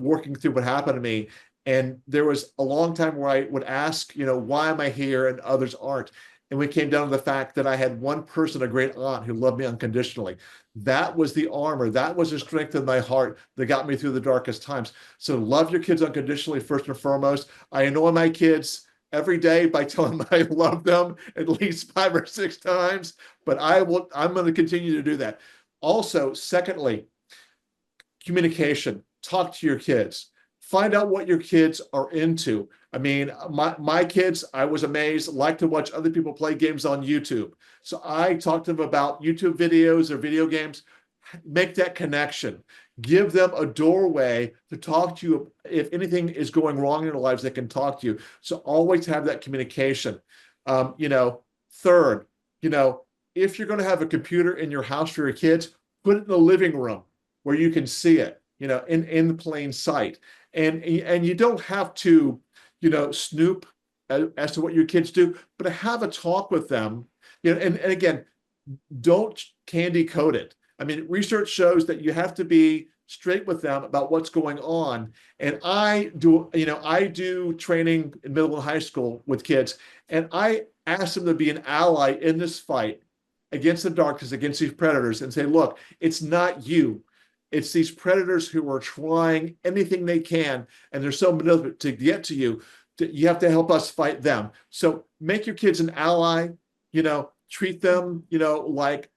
working through what happened to me. And there was a long time where I would ask, why am I here and others aren't? And we came down to the fact that I had one person, a great aunt, who loved me unconditionally. That was the armor. That was the strength in my heart that got me through the darkest times. So love your kids unconditionally, first and foremost. I annoy my kids every day by telling them I love them at least 5 or 6 times, but I'm going to continue to do that. Also, secondly, communication. Talk to your kids. Find out what your kids are into. I mean, my kids, I was amazed, like to watch other people play games on YouTube. So I talk to them about YouTube videos or video games. Make that connection. Give them a doorway to talk to you. If anything is going wrong in their lives, they can talk to you. So always have that communication. Third, if you're going to have a computer in your house for your kids, put it in the living room where you can see it, in plain sight. And you don't have to, snoop as to what your kids do, but have a talk with them. And again, don't candy coat it. I mean, research shows that you have to be straight with them about what's going on. And I do training in middle and high school with kids, and I ask them to be an ally in this fight against the darkness, against these predators, and say, look, it's not you. It's these predators who are trying anything they can, and they're so manipulative to get to you. You have to help us fight them. So make your kids an ally, treat them, like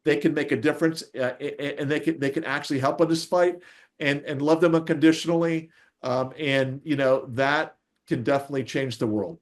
they can make a difference, and they can actually help in this fight, and love them unconditionally. That can definitely change the world.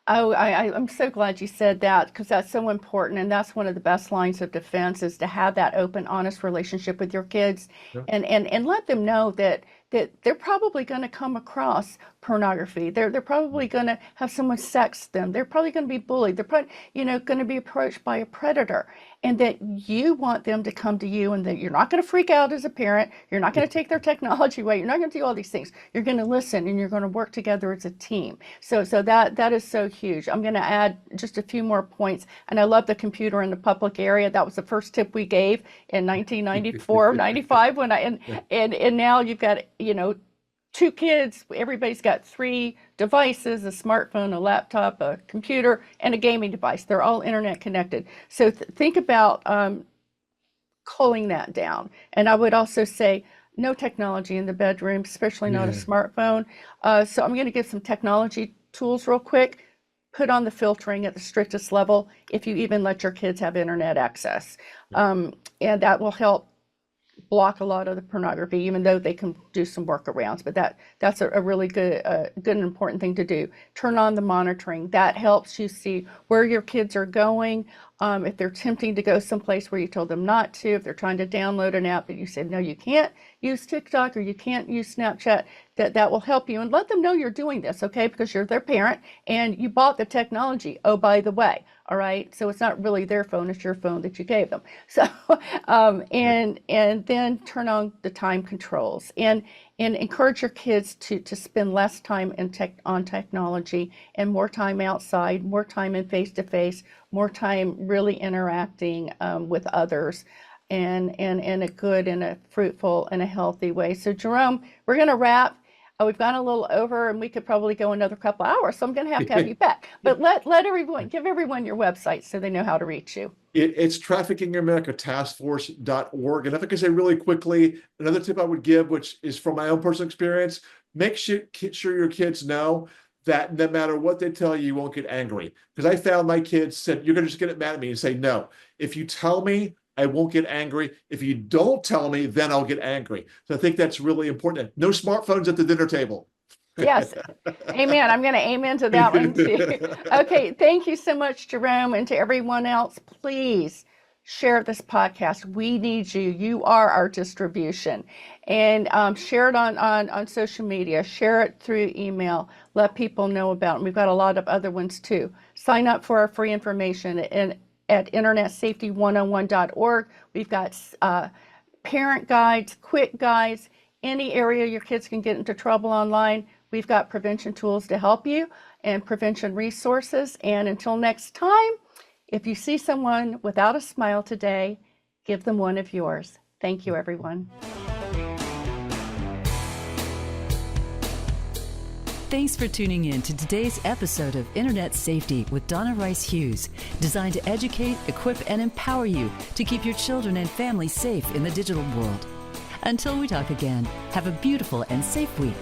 Oh, I'm so glad you said that because that's so important. And that's one of the best lines of defense is to have that open, honest relationship with your kids Yeah. and let them know that they're probably going to come across pornography. They're probably going to have someone sex them. They're probably going to be bullied. They're probably, going to be approached by a predator, and that you want them to come to you, and that you're not going to freak out as a parent. You're not going to take their technology away. You're not going to do all these things. You're going to listen, and you're going to work together as a team. So that is so huge. I'm going to add just a few more points. And I love the computer in the public area. That was the first tip we gave in 1994, 95 when and now you've got, 2 kids, everybody's got 3 devices, a smartphone, a laptop, a computer, and a gaming device. They're all internet connected. So think about culling that down. And I would also say no technology in the bedroom, especially not a smartphone. So I'm going to give some technology tools real quick. Put on the filtering at the strictest level if you even let your kids have internet access. And that will help block a lot of the pornography, even though they can do some workarounds. But that's a really good and important thing to do. Turn on the monitoring. That helps you see where your kids are going. If they're tempting to go someplace where you told them not to, if they're trying to download an app that you said, no, you can't use TikTok or you can't use Snapchat, that will help you. And let them know you're doing this, okay? Because you're their parent and you bought the technology. Oh, by the way, all right? So it's not really their phone, it's your phone that you gave them. So, and then turn on the time controls and encourage your kids to spend less time on technology and more time outside, more time in face-to-face, more time really interacting with others and in a good and a fruitful and a healthy way. So Jerome, we're going to wrap. We've gone a little over and we could probably go another couple hours, so I'm going to have you back. But let everyone, give everyone your website so they know how to reach you. It's traffickingamerica.taskforce.org. And if I can say really quickly, another tip I would give, which is from my own personal experience, make sure your kids know that no matter what they tell you, you won't get angry. Because I found my kids said, you're going to just get mad at me and say, no, if you tell me, I won't get angry. If you don't tell me, then I'll get angry. So I think that's really important. No smartphones at the dinner table. Yes. Amen. I'm going to amen to that one too. Okay. Thank you so much, Jerome. And to everyone else, please share this podcast. We need you. You are our distribution. And share it on social media. Share it through email. Let people know about it. We've got a lot of other ones too. Sign up for our free information at internetsafety101.org. We've got parent guides, quick guides, any area your kids can get into trouble online. We've got prevention tools to help you and prevention resources. And until next time, if you see someone without a smile today, give them one of yours. Thank you, everyone. Thanks for tuning in to today's episode of Internet Safety with Donna Rice Hughes, designed to educate, equip, and empower you to keep your children and family safe in the digital world. Until we talk again, have a beautiful and safe week.